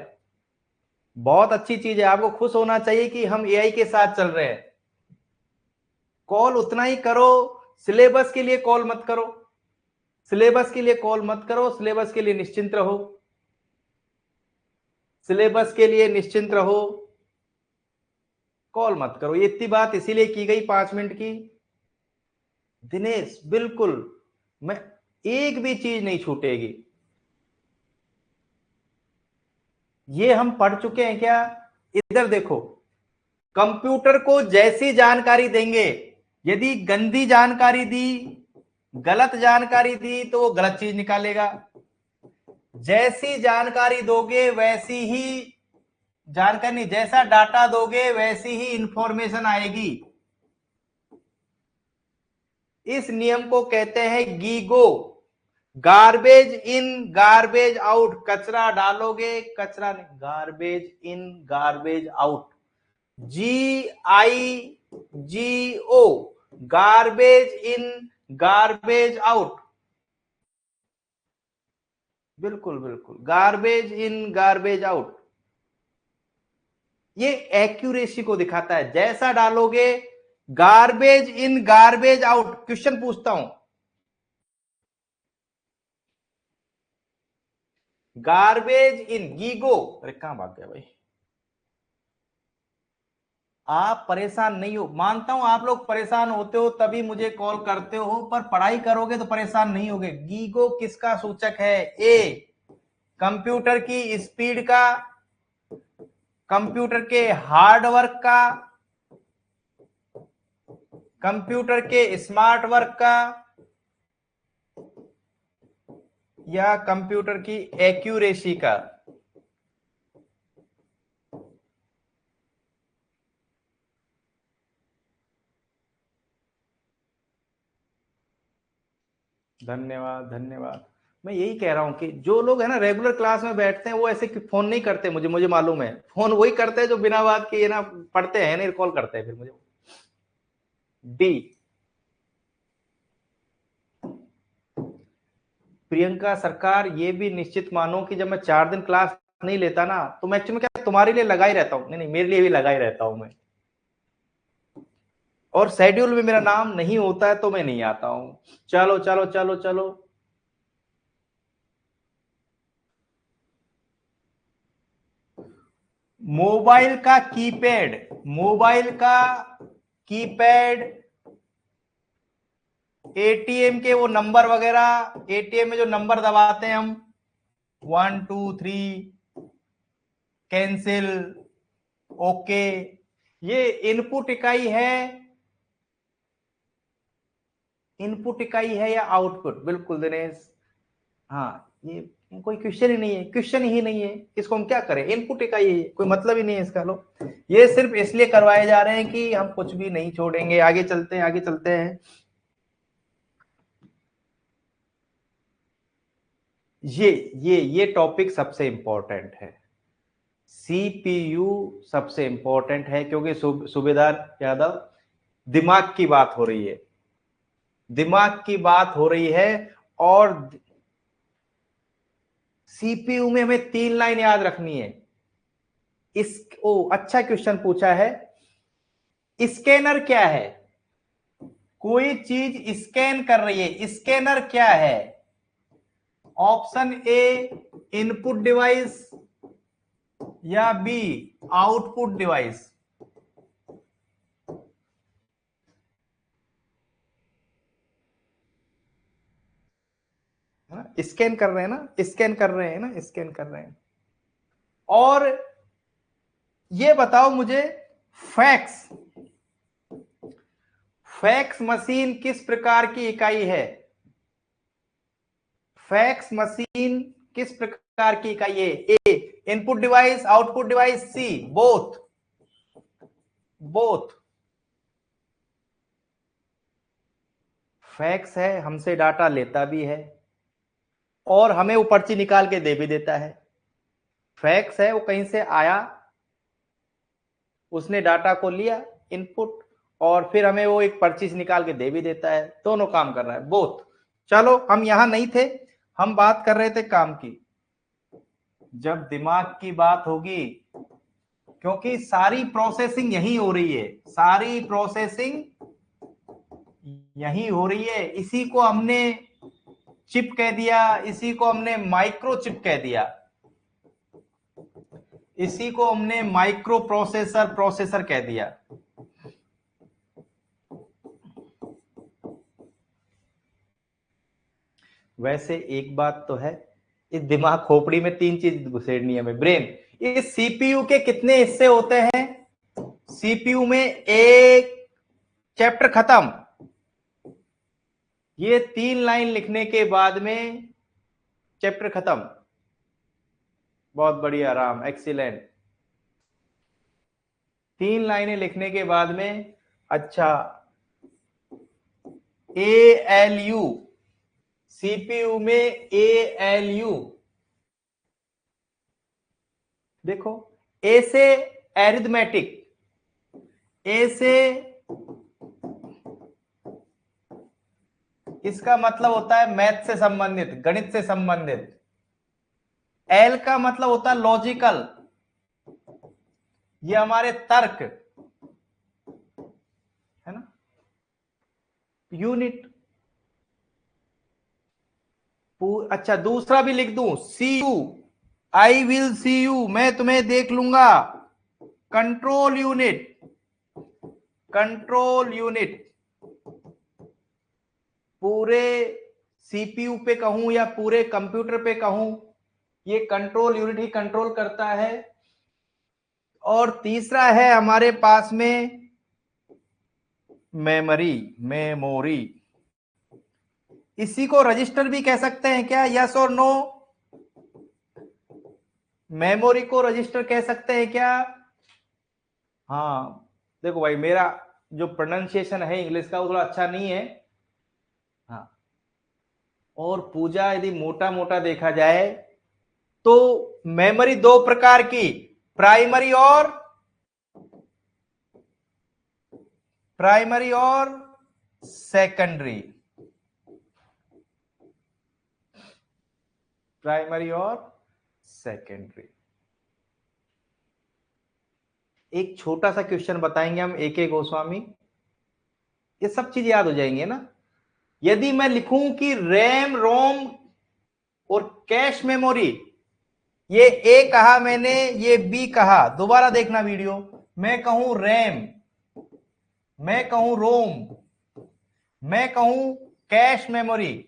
बहुत अच्छी चीज है, आपको खुश होना चाहिए कि हम एआई के साथ चल रहे हैं। कॉल उतना ही करो, सिलेबस के लिए कॉल मत करो, सिलेबस के लिए कॉल मत करो, सिलेबस के लिए निश्चिंत रहो, सिलेबस के लिए निश्चिंत रहो, कॉल मत करो। ये इतनी बात इसीलिए की गई 5 मिनट की। दिनेश बिल्कुल, मैं, एक भी चीज नहीं छूटेगी, ये हम पढ़ चुके हैं क्या? इधर देखो, कंप्यूटर को जैसी जानकारी देंगे, यदि गंदी जानकारी दी, गलत जानकारी दी, तो वो गलत चीज निकालेगा। जैसी जानकारी दोगे वैसी ही जानकारी नहीं, जैसा डाटा दोगे वैसी ही इंफॉर्मेशन आएगी। इस नियम को कहते हैं GIGO, garbage in garbage out. कचरा डालोगे कचरा नहीं, garbage in garbage out. GIGO, garbage in garbage out. बिल्कुल बिल्कुल, गार्बेज इन गार्बेज आउट। ये एक्यूरेसी को दिखाता है। जैसा डालोगे, garbage in garbage out. Question पूछता हूं, गार्बेज इन गीगो, अरे कहां भाग गया भाई? आप परेशान नहीं हो, मानता हूं आप लोग परेशान होते हो तभी मुझे कॉल करते हो, पर पढ़ाई करोगे तो परेशान नहीं होगे। गीगो किसका सूचक है? ए, कंप्यूटर की स्पीड का, कंप्यूटर के हार्डवर्क का, कंप्यूटर के स्मार्ट वर्क का, या कंप्यूटर की एक्यूरेसी का। धन्यवाद धन्यवाद। मैं यही कह रहा हूं कि जो लोग है ना रेगुलर क्लास में बैठते हैं वो ऐसे फोन नहीं करते मुझे, मुझे मालूम है। फोन वही करते हैं जो बिना बात के ना पढ़ते हैं, नहीं कॉल करते हैं फिर मुझे। डी, प्रियंका सरकार, ये भी निश्चित मानो कि जब मैं 4 दिन क्लास नहीं लेता ना, तो मैं एक्चुअली क्या तुम्हारे लिए लगा ही रहता हूँ। नहीं नहीं, मेरे लिए भी लगा ही रहता हूं मैं, और शेड्यूल में मेरा नाम नहीं होता है तो मैं नहीं आता हूं। चलो चलो चलो चलो, मोबाइल का कीपैड, मोबाइल का कीपैड, एटीएम के वो नंबर वगैरह, एटीएम में जो नंबर दबाते हैं हम, 1 2 3, कैंसिल, ओके, ये इनपुट इकाई है, इनपुट इकाई है या आउटपुट? बिल्कुल दिनेश, हाँ, ये कोई क्वेश्चन ही नहीं है, क्वेश्चन ही नहीं है। इसको हम क्या करें? इनपुट इकाई है, कोई मतलब ही नहीं है इसका। लो, ये सिर्फ इसलिए करवाए जा रहे हैं कि हम कुछ भी नहीं छोड़ेंगे। आगे चलते हैं, आगे चलते हैं। ये टॉपिक सबसे इंपॉर्टेंट है। सीपीयू सबसे इंपॉर्टेंट है, क्योंकि सूबेदार यादव, दिमाग की बात हो रही है, दिमाग की बात हो रही है। और सीपीयू में हमें 3 लाइन याद रखनी है। अच्छा क्वेश्चन पूछा है। स्कैनर क्या है? कोई चीज स्कैन कर रही है, स्कैनर क्या है? ऑप्शन ए इनपुट डिवाइस, या बी आउटपुट डिवाइस? स्कैन कर रहे हैं ना, स्कैन कर रहे हैं ना, स्कैन कर रहे हैं। और ये बताओ मुझे, फैक्स, फैक्स मशीन किस प्रकार की इकाई है? फैक्स मशीन किस प्रकार की इकाई है? ए input device, output device, C both, both. Fax है, हमसे डाटा लेता भी है और हमें वो पर्ची निकाल के दे भी देता है। फैक्स है, वो कहीं से आया, उसने डाटा को लिया इनपुट, और फिर हमें वो एक पर्ची निकाल के दे भी देता है। दोनों काम कर रहा है, बोथ। चलो, हम यहां नहीं थे, हम बात कर रहे थे काम की। जब दिमाग की बात होगी, क्योंकि सारी प्रोसेसिंग यही हो रही है, सारी प्रोसेसिंग यही हो रही है। इसी को हमने चिप कह दिया, इसी को हमने माइक्रो चिप कह दिया, इसी को हमने माइक्रो प्रोसेसर प्रोसेसर कह दिया। वैसे एक बात तो है, इस दिमाग खोपड़ी में 3 चीज घुसेड़नी है हमें। ब्रेन, इस सीपीयू के कितने हिस्से होते हैं? सीपीयू में एक चैप्टर खत्म। ये 3 लाइन लिखने के बाद में चैप्टर खत्म। बहुत बढ़िया राम, एक्सीलेंट। 3 लाइनें लिखने के बाद में, अच्छा, ALU, सीपीयू में ALU, देखो, ए से एरिथमेटिक, ए से, इसका मतलब होता है मैथ से संबंधित, गणित से संबंधित। एल का मतलब होता है लॉजिकल, ये हमारे तर्क है ना। यूनिट, अच्छा दूसरा भी लिख दूं, see you, I will see you, मैं तुम्हें देख लूंगा। कंट्रोल यूनिट, कंट्रोल यूनिट, पूरे सीपीयू पे कहूं या पूरे कंप्यूटर पे कहूं, ये कंट्रोल यूनिट ही कंट्रोल करता है। और तीसरा है हमारे पास में मेमोरी, मेमोरी, इसी को रजिस्टर भी कह सकते हैं क्या? यस और नो? मेमोरी को रजिस्टर कह सकते हैं क्या? हाँ, देखो भाई, मेरा जो प्रोनाउंसिएशन है इंग्लिश का वो थोड़ा अच्छा नहीं है। हाँ, और पूजा यदि मोटा मोटा देखा जाए तो मेमोरी 2 प्रकार की, प्राइमरी और सेकेंडरी, प्राइमरी और सेकेंडरी। एक छोटा सा क्वेश्चन बताएंगे हम, ए गोस्वामी, ये सब चीज याद हो जाएंगे ना। यदि मैं लिखूं कि रैम, रोम और कैश मेमोरी, ये ए कहा मैंने, ये बी कहा, दोबारा देखना वीडियो। मैं कहूं रैम, मैं कहूं रोम, मैं कहूं कैश मेमोरी,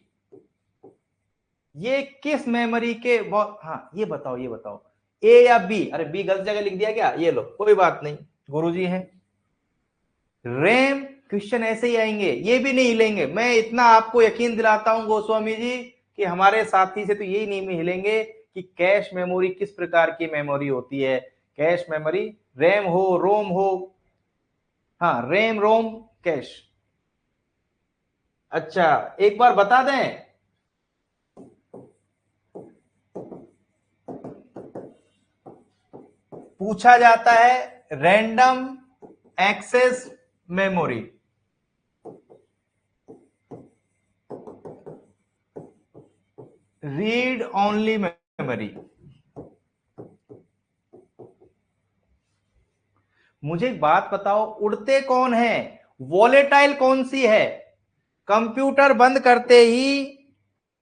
ये किस मेमोरी के हाँ ये बताओ, ये बताओ, ए या बी? अरे बी गलत जगह लिख दिया क्या? ये लो, कोई बात नहीं, गुरुजी हैं। रैम क्वेश्चन ऐसे ही आएंगे, ये भी नहीं हिलेंगे। मैं इतना आपको यकीन दिलाता हूं गोस्वामी जी कि हमारे साथी से तो यही नहीं हिलेंगे कि कैश मेमोरी किस प्रकार की मेमोरी होती है। कैश मेमोरी, रैम हो, रोम हो, हाँ, रैम, रोम, कैश। अच्छा, एक बार बता दें, पूछा जाता है random access memory, read only memory. मुझे एक बात बताओ, उड़ते कौन है, वॉलेटाइल कौन सी है? कंप्यूटर बंद करते ही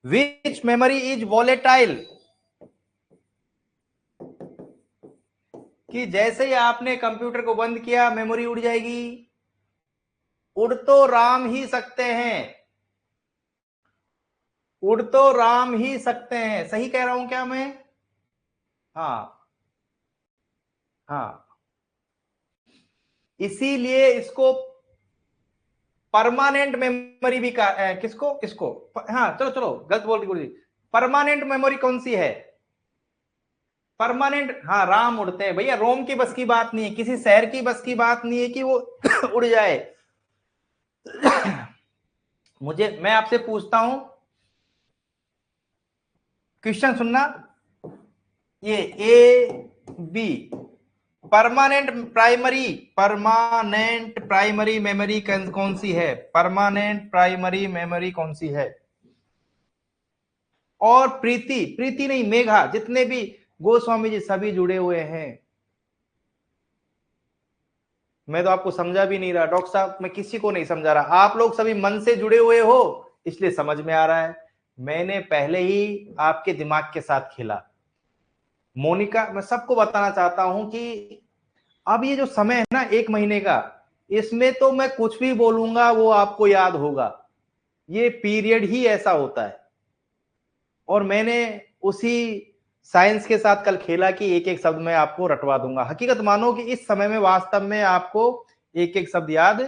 विच मेमोरी इज वॉलेटाइल? कि जैसे ही आपने कंप्यूटर को बंद किया मेमोरी उड़ जाएगी? उड़ तो राम ही सकते हैं, उड़ तो राम ही सकते हैं। सही कह रहा हूं क्या मैं? हाँ, हाँ, इसीलिए इसको परमानेंट मेमोरी भी कहा। किसको किसको? हाँ, चलो चलो, गलत बोल गुरु जी। परमानेंट मेमोरी कौन सी है? परमानेंट, हाँ, राम उड़ते हैं भैया। रोम की बस की बात नहीं है, किसी शहर की बस की बात नहीं है कि वो उड़ जाए। मैं आपसे पूछता हूं, क्वेश्चन सुनना, ये A B, permanent primary memory कौन सी है? परमानेंट प्राइमरी मेमोरी कौन सी है? और प्रीति, प्रीति नहीं, मेघा, जितने भी गोस्वामी जी सभी जुड़े हुए हैं। मैं तो आपको समझा भी नहीं रहा डॉक्टर साहब, मैं किसी को नहीं समझा रहा, आप लोग सभी मन से जुड़े हुए हो इसलिए समझ में आ रहा है। मैंने पहले ही आपके दिमाग के साथ खेला। मोनिका, मैं सबको बताना चाहता हूं कि अब ये जो समय है ना 1 महीने का, इसमें तो मैं कुछ भी बोलूंगा वो आपको याद होगा। ये पीरियड ही ऐसा होता है। और मैंने उसी साइंस के साथ कल खेला कि एक एक शब्द में आपको रटवा दूंगा। हकीकत मानो कि इस समय में वास्तव में आपको एक एक शब्द याद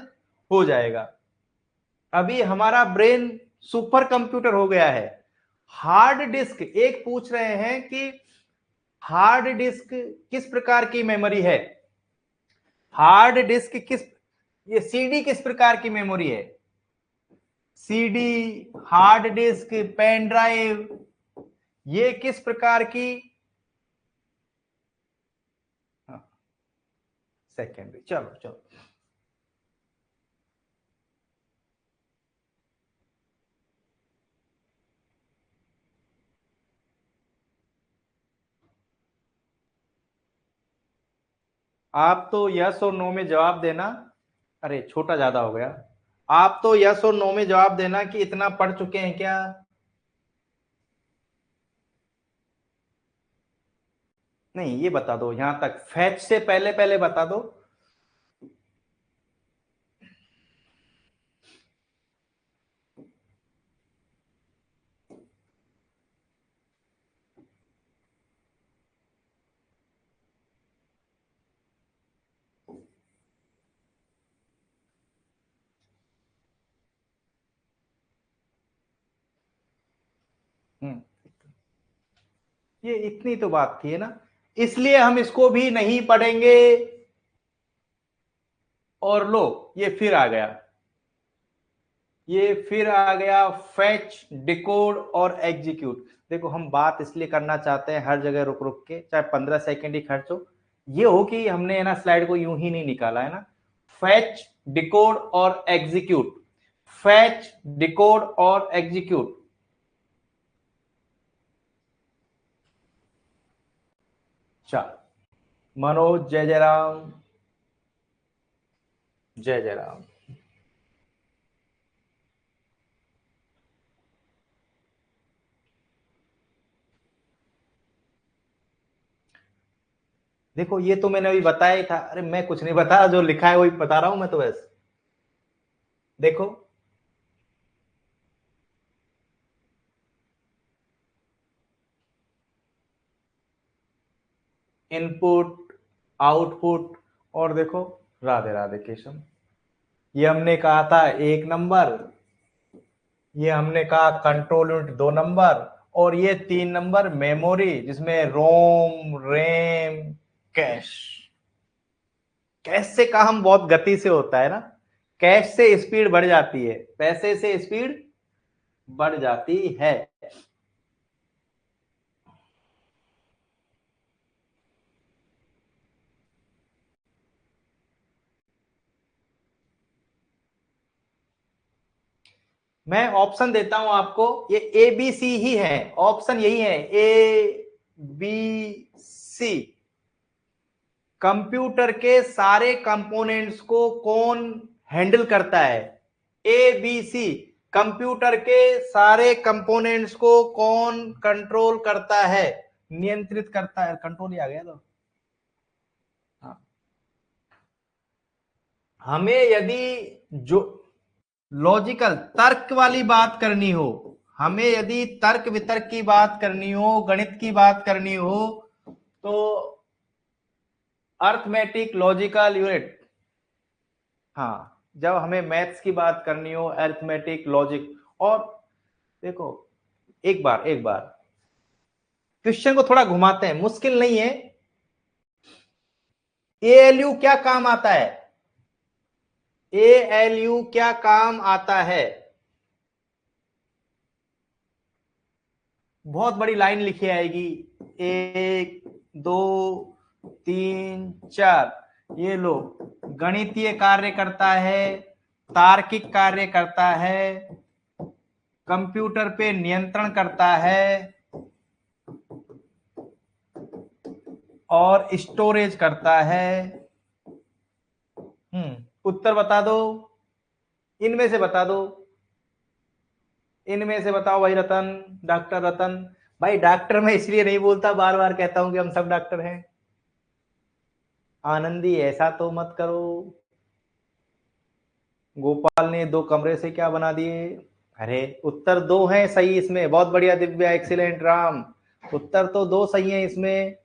हो जाएगा। अभी हमारा ब्रेन सुपर कंप्यूटर हो गया है। हार्ड डिस्क, एक पूछ रहे हैं कि हार्ड डिस्क किस प्रकार की मेमोरी है? हार्ड डिस्क किस, ये सीडी किस प्रकार की मेमोरी है? CD, hard disk, pen drive, ये किस प्रकार की? सेकेंडरी। चलो चलो, आप तो यस और नो में जवाब देना। अरे छोटा ज्यादा हो गया। आप तो यस और नो में जवाब देना कि इतना पढ़ चुके हैं क्या? नहीं, ये बता दो यहां तक, फैच से पहले पहले बता दो। ये इतनी तो बात थी ना, इसलिए हम इसको भी नहीं पढ़ेंगे। और लो, ये फिर आ गया, ये फिर आ गया, फैच, डिकोड और एग्जीक्यूट। देखो हम बात इसलिए करना चाहते हैं हर जगह रुक रुक के, चाहे 15 सेकंड ही खर्च हो। ये हो कि हमने है ना स्लाइड को यूं ही नहीं निकाला है ना। फैच, डिकोड और एग्जीक्यूट, फैच, डिकोड और एग्जीक्यूट। चल, मनोज, जय जयराम। जय जयराम। देखो ये तो मैंने अभी बताया ही था। अरे मैं कुछ नहीं बताया, जो लिखा है वही बता रहा हूं मैं तो बस। देखो, इनपुट, आउटपुट, और देखो, राधे राधे केशव। ये हमने कहा था 1 नंबर, ये हमने कहा कंट्रोल यूनिट 2 नंबर, और ये 3 नंबर मेमोरी, जिसमें रोम, रैम, कैश। कैश से काम बहुत गति से होता है ना, कैश से स्पीड बढ़ जाती है, पैसे से स्पीड बढ़ जाती है। मैं ऑप्शन देता हूं आपको, ये ए बी सी ही है, ऑप्शन यही है, ए बी सी। कंप्यूटर के सारे कंपोनेंट्स को कौन हैंडल करता है? ए बी सी, कंप्यूटर के सारे कंपोनेंट्स को कौन कंट्रोल करता है, नियंत्रित करता है? कंट्रोल ही आ गया तो। हाँ। हमें यदि जो लॉजिकल तर्क वाली बात करनी हो, हमें यदि तर्क वितर्क की बात करनी हो, गणित की बात करनी हो, तो अर्थमेटिक लॉजिकल यूनिट। हाँ, जब हमें मैथ्स की बात करनी हो, अर्थमेटिक लॉजिक। और देखो, एक बार क्वेश्चन को थोड़ा घुमाते हैं, मुश्किल नहीं है। एएलयू क्या काम आता है? एएलयू क्या काम आता है? बहुत बड़ी लाइन लिखी आएगी, 1 2 3 4। ये लो, गणितीय कार्य करता है, तार्किक कार्य करता है, कंप्यूटर पे नियंत्रण करता है, और स्टोरेज करता है। उत्तर बता दो, इनमें से बता दो, इनमें से बताओ भाई रतन, डॉक्टर रतन। भाई डॉक्टर मैं इसलिए नहीं बोलता, बार बार कहता हूं कि हम सब डॉक्टर हैं। आनंदी ऐसा तो मत करो, गोपाल ने 2 कमरे से क्या बना दिए? अरे उत्तर 2 हैं सही इसमें, बहुत बढ़िया दिव्या, एक्सीलेंट राम। उत्तर तो 2 सही है इसमें।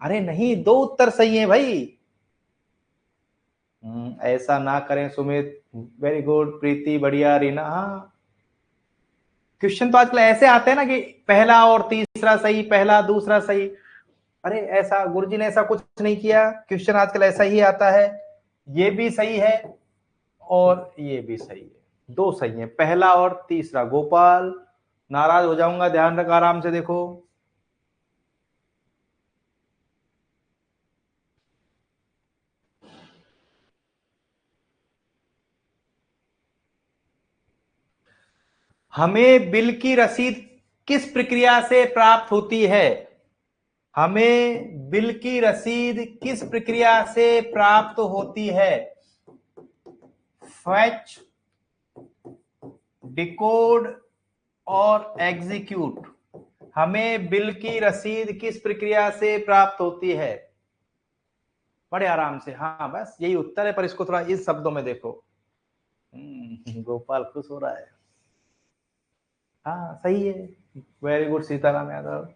अरे नहीं, 2 उत्तर सही है भाई। ऐसा ना करें सुमित। वेरी गुड प्रीति, बढ़िया। रीना, हाँ क्वेश्चन तो आजकल ऐसे आते हैं ना कि पहला और तीसरा सही, पहला दूसरा सही। अरे ऐसा गुरुजी ने ऐसा कुछ नहीं किया, क्वेश्चन आजकल ऐसा ही आता है। ये भी सही है और ये भी सही है, 2 सही है, पहला और तीसरा। गोपाल नाराज हो जाऊंगा, ध्यान रख, आराम से देखो। हमें बिल की रसीद किस प्रक्रिया से प्राप्त होती है? हमें बिल की रसीद किस प्रक्रिया से प्राप्त होती है? फैच, डिकोड और एग्जीक्यूट। हमें बिल की रसीद किस प्रक्रिया से प्राप्त होती है? बड़े आराम से, हाँ बस यही उत्तर है, पर इसको थोड़ा इस शब्दों में देखो। गोपाल खुश हो रहा है। हाँ सही है, वेरी गुड सीताराम यादव।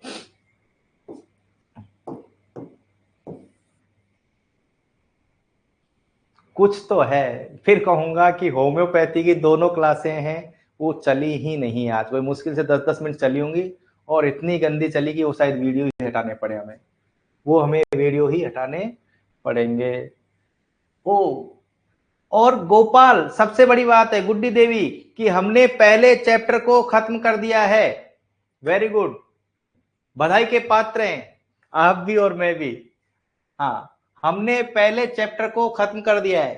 कुछ तो है। फिर कहूंगा कि होम्योपैथी की दोनों क्लासें हैं, वो चली ही नहीं आज, कोई मुश्किल से 10-10 मिनट चली होंगी, और इतनी गंदी चली कि वो शायद वीडियो ही हटाने पड़े हमें, वो हमें वीडियो ही हटाने पड़ेंगे। ओ, और गोपाल सबसे बड़ी बात है गुड्डी देवी कि हमने पहले चैप्टर को खत्म कर दिया है। वेरी गुड, बधाई के पात्र हैं आप भी और मैं भी। हाँ, हमने पहले चैप्टर को खत्म कर दिया है।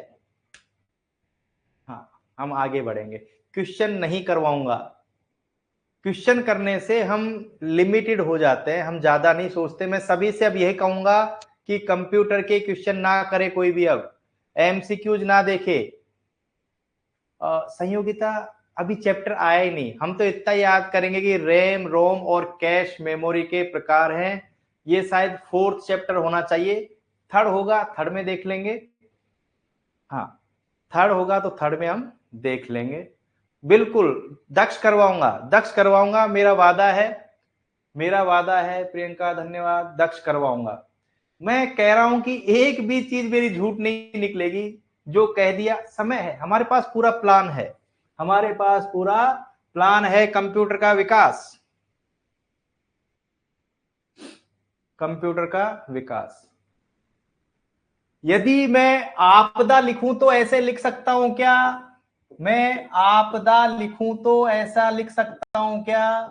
हाँ, हम आगे बढ़ेंगे, क्वेश्चन नहीं करवाऊंगा। क्वेश्चन करने से हम लिमिटेड हो जाते हैं, हम ज्यादा नहीं सोचते। मैं सभी से अब यही कहूंगा कि कंप्यूटर के क्वेश्चन ना करे कोई भी, अब एमसीक्यूज ना देखे। संयोगिता अभी चैप्टर आया ही नहीं, हम तो इतना याद करेंगे कि रैम, रोम और कैश मेमोरी के प्रकार हैं। ये शायद 4th चैप्टर होना चाहिए, 3rd होगा, 3rd में देख लेंगे। हाँ 3rd होगा तो 3rd में हम देख लेंगे। बिल्कुल दक्ष करवाऊंगा, दक्ष करवाऊंगा, मेरा वादा है, मेरा वादा है। प्रियंका धन्यवाद, दक्ष करवाऊंगा। मैं कह रहा हूं कि एक भी चीज मेरी झूठ नहीं निकलेगी, जो कह दिया। समय है, हमारे पास पूरा प्लान है, हमारे पास पूरा प्लान है कंप्यूटर का विकास, कंप्यूटर का विकास। यदि मैं आपदा लिखूं तो ऐसे लिख सकता हूं क्या? मैं आपदा लिखूं तो ऐसा लिख सकता हूं क्या?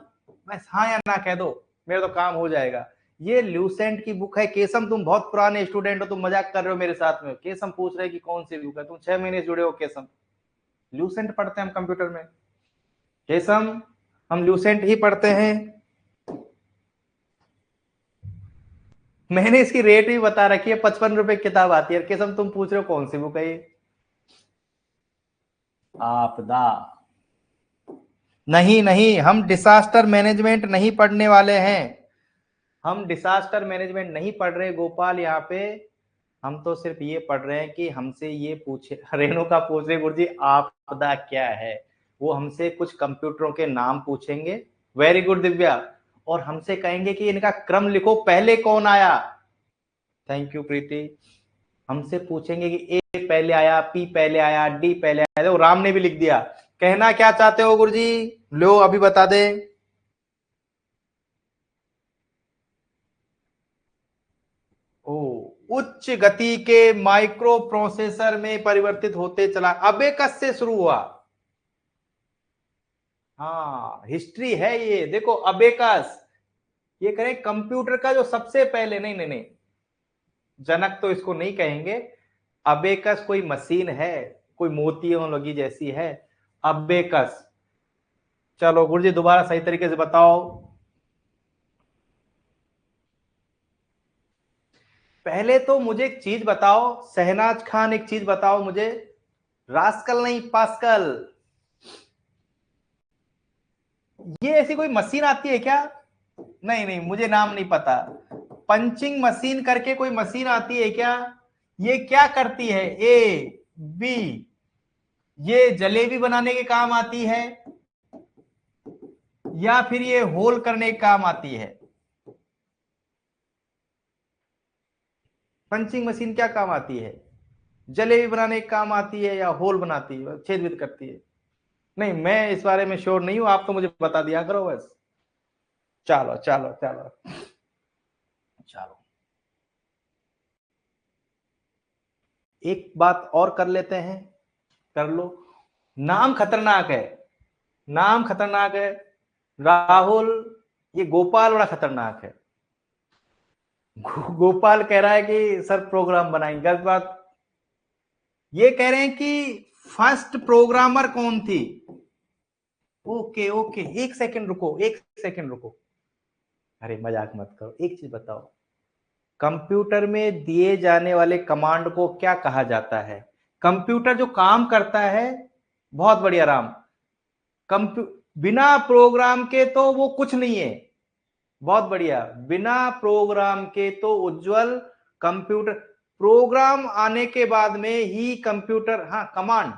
बस हाँ या ना कह दो, मेरा तो काम हो जाएगा। ये ल्यूसेंट की बुक है। केसम तुम बहुत पुराने स्टूडेंट हो, तुम मजाक कर रहे हो मेरे साथ में। केसम पूछ रहे कि कौन सी बुक है, तुम 6 महीने जुड़े हो केसम। ल्यूसेंट पढ़ते हैं हम कंप्यूटर में केसम, हम ल्यूसेंट ही पढ़ते हैं। मैंने इसकी रेट भी बता रखी है, 55 रुपए किताब आती है। केसम तुम पूछ रहे हो कौन सी बुक है ये? आपदा नहीं, नहीं, हम डिसास्टर मैनेजमेंट नहीं पढ़ने वाले हैं। हम डिसास्टर मैनेजमेंट नहीं पढ़ रहे गोपाल यहाँ पे। हम तो सिर्फ ये पढ़ रहे हैं कि हमसे ये पूछे, रेणुका पूछ रहे गुरुजी आपदा क्या है। वो हमसे कुछ कंप्यूटरों के नाम पूछेंगे। Very good Divya. और हमसे कहेंगे कि इनका क्रम लिखो, पहले कौन आया। थैंक यू प्रीति। हमसे पूछेंगे कि ए पहले आया, पी पहले आया, डी पहले आया। तो राम ने भी लिख दिया। कहना क्या चाहते हो गुरुजी? लो अभी बता दे। ओ, उच्च गति के माइक्रो प्रोसेसर में परिवर्तित होते चला, अबेकस से शुरू हुआ। हाँ हिस्ट्री है ये, देखो अबेकस। ये करें कंप्यूटर का जो सबसे पहले, नहीं नहीं नहीं, जनक तो इसको नहीं कहेंगे। अबेकस कोई मशीन है, कोई मोतियों लगी जैसी है, अबेकस। चलो गुरुजी दोबारा सही तरीके से बताओ। पहले तो मुझे एक चीज बताओ, शहनाज खान, एक चीज बताओ मुझे। रास्कल नहीं, पास्कल। ये ऐसी कोई मशीन आती है क्या? नहीं नहीं, मुझे नाम नहीं पता। पंचिंग मशीन करके कोई मशीन आती है क्या? ये क्या करती है? ए, बी, ये जलेबी बनाने के काम आती है या फिर ये होल करने के काम आती है? पंचिंग मशीन क्या काम आती है? जलेबी बनाने के काम आती है या होल बनाती है, छेद विद करती है? नहीं, मैं इस बारे में श्योर नहीं हूं, आप तो मुझे बता दिया करो बस। चलो चलो चलो चलो, एक बात और कर लेते हैं, कर लो। नाम खतरनाक है, नाम खतरनाक है राहुल। ये गोपाल बड़ा खतरनाक है। गोपाल कह रहा है कि सर प्रोग्राम बनाएंगे, गलत बात। ये कह रहे हैं कि फर्स्ट प्रोग्रामर कौन थी? ओके ओके, एक सेकंड रुको, एक सेकंड रुको। अरे मजाक मत करो, एक चीज बताओ, कंप्यूटर में दिए जाने वाले कमांड को क्या कहा जाता है? कंप्यूटर जो काम करता है, बहुत बढ़िया राम, कंप्यू बिना प्रोग्राम के तो वो कुछ नहीं है। बहुत बढ़िया, बिना प्रोग्राम के तो उज्जवल कंप्यूटर, प्रोग्राम आने के बाद में ही कंप्यूटर, हाँ कमांड,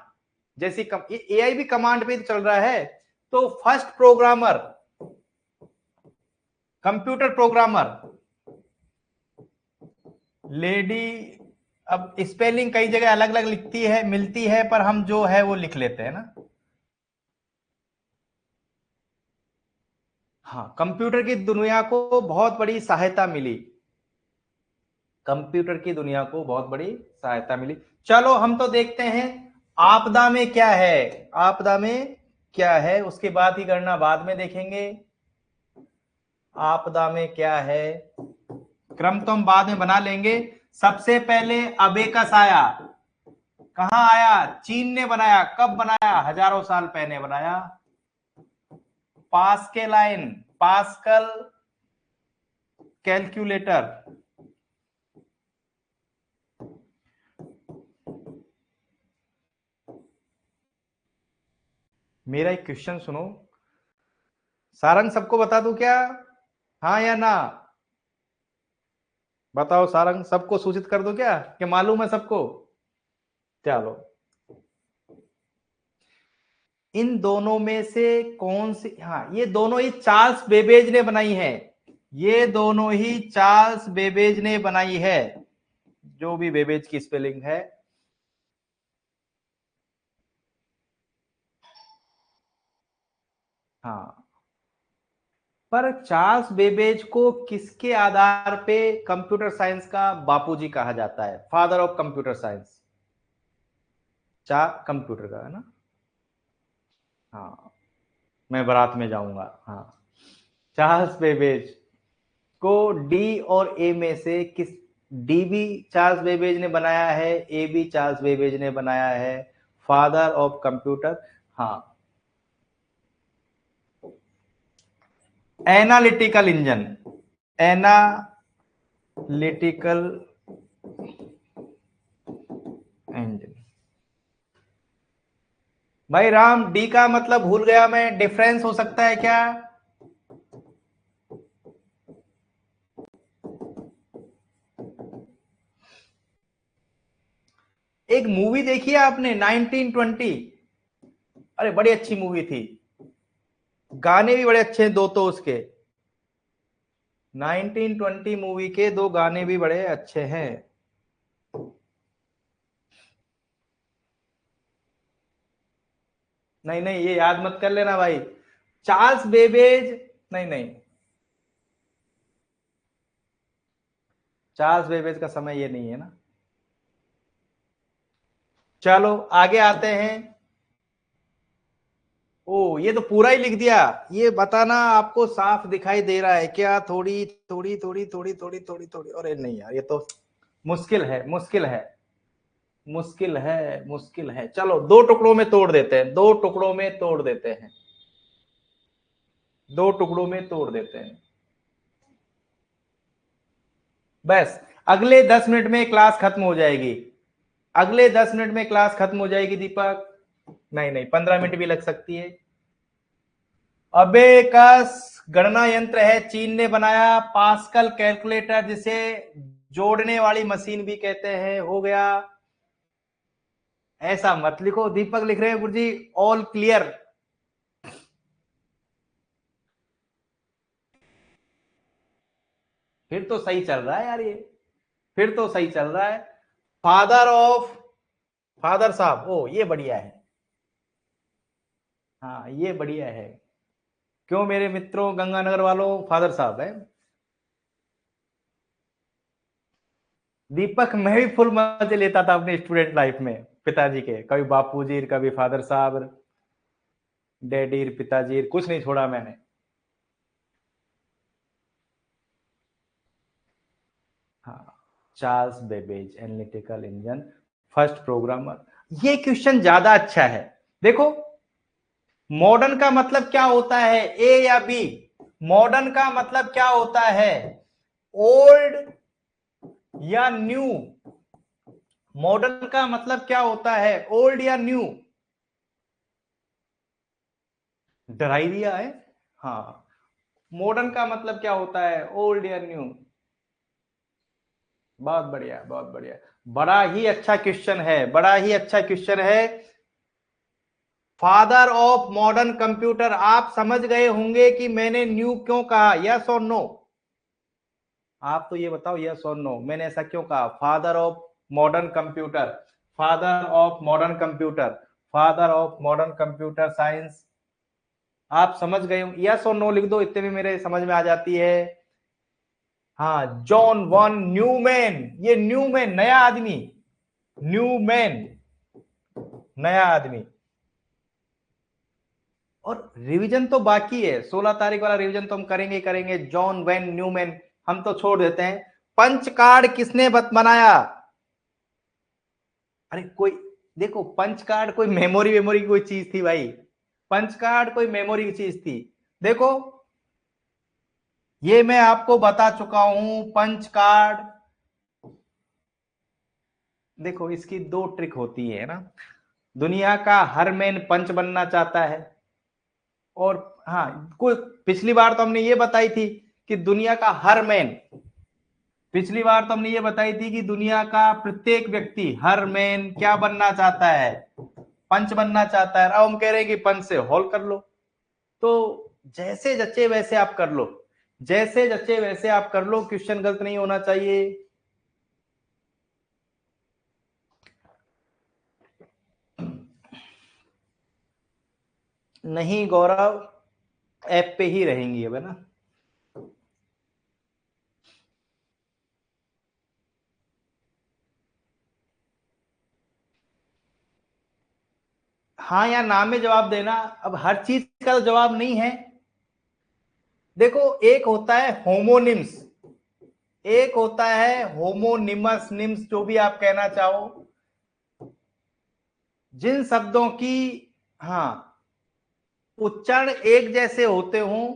जैसी एआई भी कमांड पे चल रहा है। तो first programmer, computer programmer lady, अब स्पेलिंग कई जगह अलग अलग लिखती है, मिलती है, पर हम जो है वो लिख लेते हैं ना। हाँ, कंप्यूटर की दुनिया को बहुत बड़ी सहायता मिली, कंप्यूटर की दुनिया को बहुत बड़ी सहायता मिली। चलो हम तो देखते हैं आपदा में क्या है, आपदा में क्या है, उसके बाद ही गणना बाद में देखेंगे। आपदा में क्या है, क्रम तो हम बाद में बना लेंगे। सबसे पहले अबेकस आया, कहां आया? चीन ने बनाया, कब बनाया? हजारों साल पहले बनाया। पास्केलाइन, पास्कल कैलकुलेटर, मेरा एक क्वेश्चन सुनो, सारंग सबको बता दूं क्या, हाँ या ना? बताओ सारंग, सबको सूचित कर दो क्या, कि मालूम है सबको? चलो, इन दोनों में से कौन सी, हाँ ये दोनों ही चार्ल्स बेबेज ने बनाई है, ये दोनों ही चार्ल्स बेबेज ने बनाई है, जो भी बेबेज की स्पेलिंग है। हाँ, पर चार्ल्स बेबेज को किसके आधार पे कंप्यूटर साइंस का बापूजी कहा जाता है, फादर ऑफ कंप्यूटर साइंस? चा कंप्यूटर का है ना। हाँ, मैं बारात में जाऊंगा। हाँ, चार्ल्स बेबेज को डी और ए में से किस, डी भी चार्ल्स बेबेज ने बनाया है, ए भी चार्ल्स बेबेज ने बनाया है, फादर ऑफ कंप्यूटर। हाँ, एनालिटिकल इंजन, एनालिटिकल इंजन। भाई राम, डी का मतलब भूल गया मैं, डिफरेंस हो सकता है क्या? एक मूवी देखी है आपने 1920? अरे बड़ी अच्छी मूवी थी, गाने भी बड़े अच्छे हैं दो तो उसके, 1920 मूवी के दो गाने भी बड़े अच्छे हैं। नहीं नहीं, ये याद मत कर लेना भाई, चार्ल्स बेबेज, नहीं नहीं, चार्ल्स बेबेज का समय ये नहीं है ना। चलो आगे आते हैं। ओ, ये तो पूरा ही लिख दिया, ये बताना आपको साफ दिखाई दे रहा है क्या? थोड़ी थोड़ी थोड़ी थोड़ी थोड़ी थोड़ी थोड़ी, अरे नहीं यार, ये तो मुश्किल है, मुश्किल है, मुश्किल है, मुश्किल है। चलो दो टुकड़ों में तोड़ देते हैं, दो टुकड़ों में तोड़ देते हैं, दो टुकड़ों में तोड़ देते हैं बस। अगले 10 मिनट में क्लास खत्म हो जाएगी, अगले 10 मिनट में क्लास खत्म हो जाएगी दीपक। नहीं नहीं, 15 मिनट भी लग सकती है। अबेकस गणना यंत्र है, चीन ने बनाया। पास्कल कैलकुलेटर, जिसे जोड़ने वाली मशीन भी कहते हैं, हो गया। ऐसा मत लिखो, दीपक लिख रहे हैं गुरुजी ऑल क्लियर। फिर तो सही चल रहा है यार ये। फिर तो सही चल रहा है। फादर ऑफ, फादर साहब, ओ ये बढ़िया है। हाँ ये बढ़िया है। क्यों मेरे मित्रों गंगानगर वालों, फादर साहब है। दीपक, मैं भी फुल मजे लेता था अपने स्टूडेंट लाइफ में पिताजी के, कभी बापूजी, कभी फादर साहब, डैडी, पिताजी, कुछ नहीं छोड़ा मैंने। हाँ, Charles Babbage, analytical engine, first programmer. ये क्वेश्चन ज्यादा अच्छा है। देखो, मॉडर्न का मतलब क्या होता है, ए या बी? मॉडर्न का मतलब क्या होता है, ओल्ड या न्यू? मॉडर्न का मतलब क्या होता है, ओल्ड या न्यू? डराई दिया है। हाँ, मॉडर्न का मतलब क्या होता है, ओल्ड या न्यू? बहुत बढ़िया, बहुत बढ़िया। बड़ा ही अच्छा क्वेश्चन है, बड़ा ही अच्छा क्वेश्चन है। फादर ऑफ मॉडर्न कंप्यूटर, आप समझ गए होंगे कि मैंने न्यू क्यों कहा, यस और नो? आप तो ये बताओ यस और नो, मैंने ऐसा क्यों कहा, father of modern computer, father of modern computer, father of modern computer science. आप समझ गए हो, यस और नो लिख दो, इतने में मेरे समझ में आ जाती है। हाँ, जॉन वन न्यूमैन, ये न्यूमैन नया आदमी, न्यूमैन नया आदमी। और रिवीजन तो बाकी है, 16 तारीख वाला रिवीजन तो हम करेंगे करेंगे। जॉन वेन न्यूमैन हम तो छोड़ देते हैं। पंच कार्ड किसने बनाया? अरे कोई, देखो पंच कार्ड कोई मेमोरी मेमोरी कोई चीज थी भाई, पंच कार्ड कोई मेमोरी की चीज थी। देखो, ये मैं आपको बता चुका हूं, पंच कार्ड। देखो इसकी दो ट्रिक होती है ना, दुनिया का हर मैन पंच बनना चाहता है। और हाँ, कोई पिछली बार तो हमने ये बताई थी कि दुनिया का हर मैन, पिछली बार तो हमने ये बताई थी कि दुनिया का प्रत्येक व्यक्ति, हर मैन क्या बनना चाहता है, पंच बनना चाहता है। अब हम कह रहे हैं कि पंच से हॉल कर लो। तो जैसे जचे वैसे आप कर लो, जैसे जचे वैसे आप कर लो, क्वेश्चन गलत नहीं होना चाहिए। नहीं गौरव, ऐप पे ही रहेंगी अब, है ना? हाँ या ना में जवाब देना, अब हर चीज का तो जवाब नहीं है। देखो, एक होता है होमोनिम्स, एक होता है होमोनिमस, निम्स जो भी आप कहना चाहो, जिन शब्दों की, हाँ, उच्चारण एक जैसे होते हों।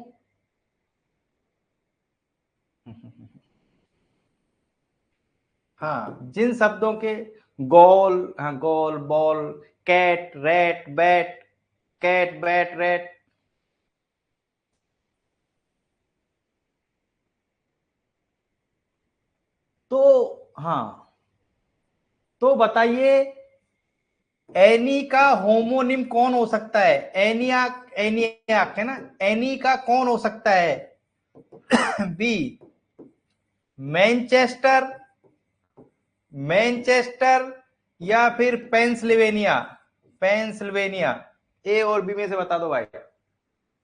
हाँ, जिन शब्दों के, गोल, हाँ गोल, ball, cat, rat, bat, cat, bat, rat. तो हाँ, तो बताइए, एनी का होमोनिम कौन हो सकता है? एनियाक, एनियाक है ना, एनी का कौन हो सकता है? बी, मैनचेस्टर, मैनचेस्टर, या फिर पेंसिल्वेनिया, पेंसिल्वेनिया। ए और बी में से बता दो भाई।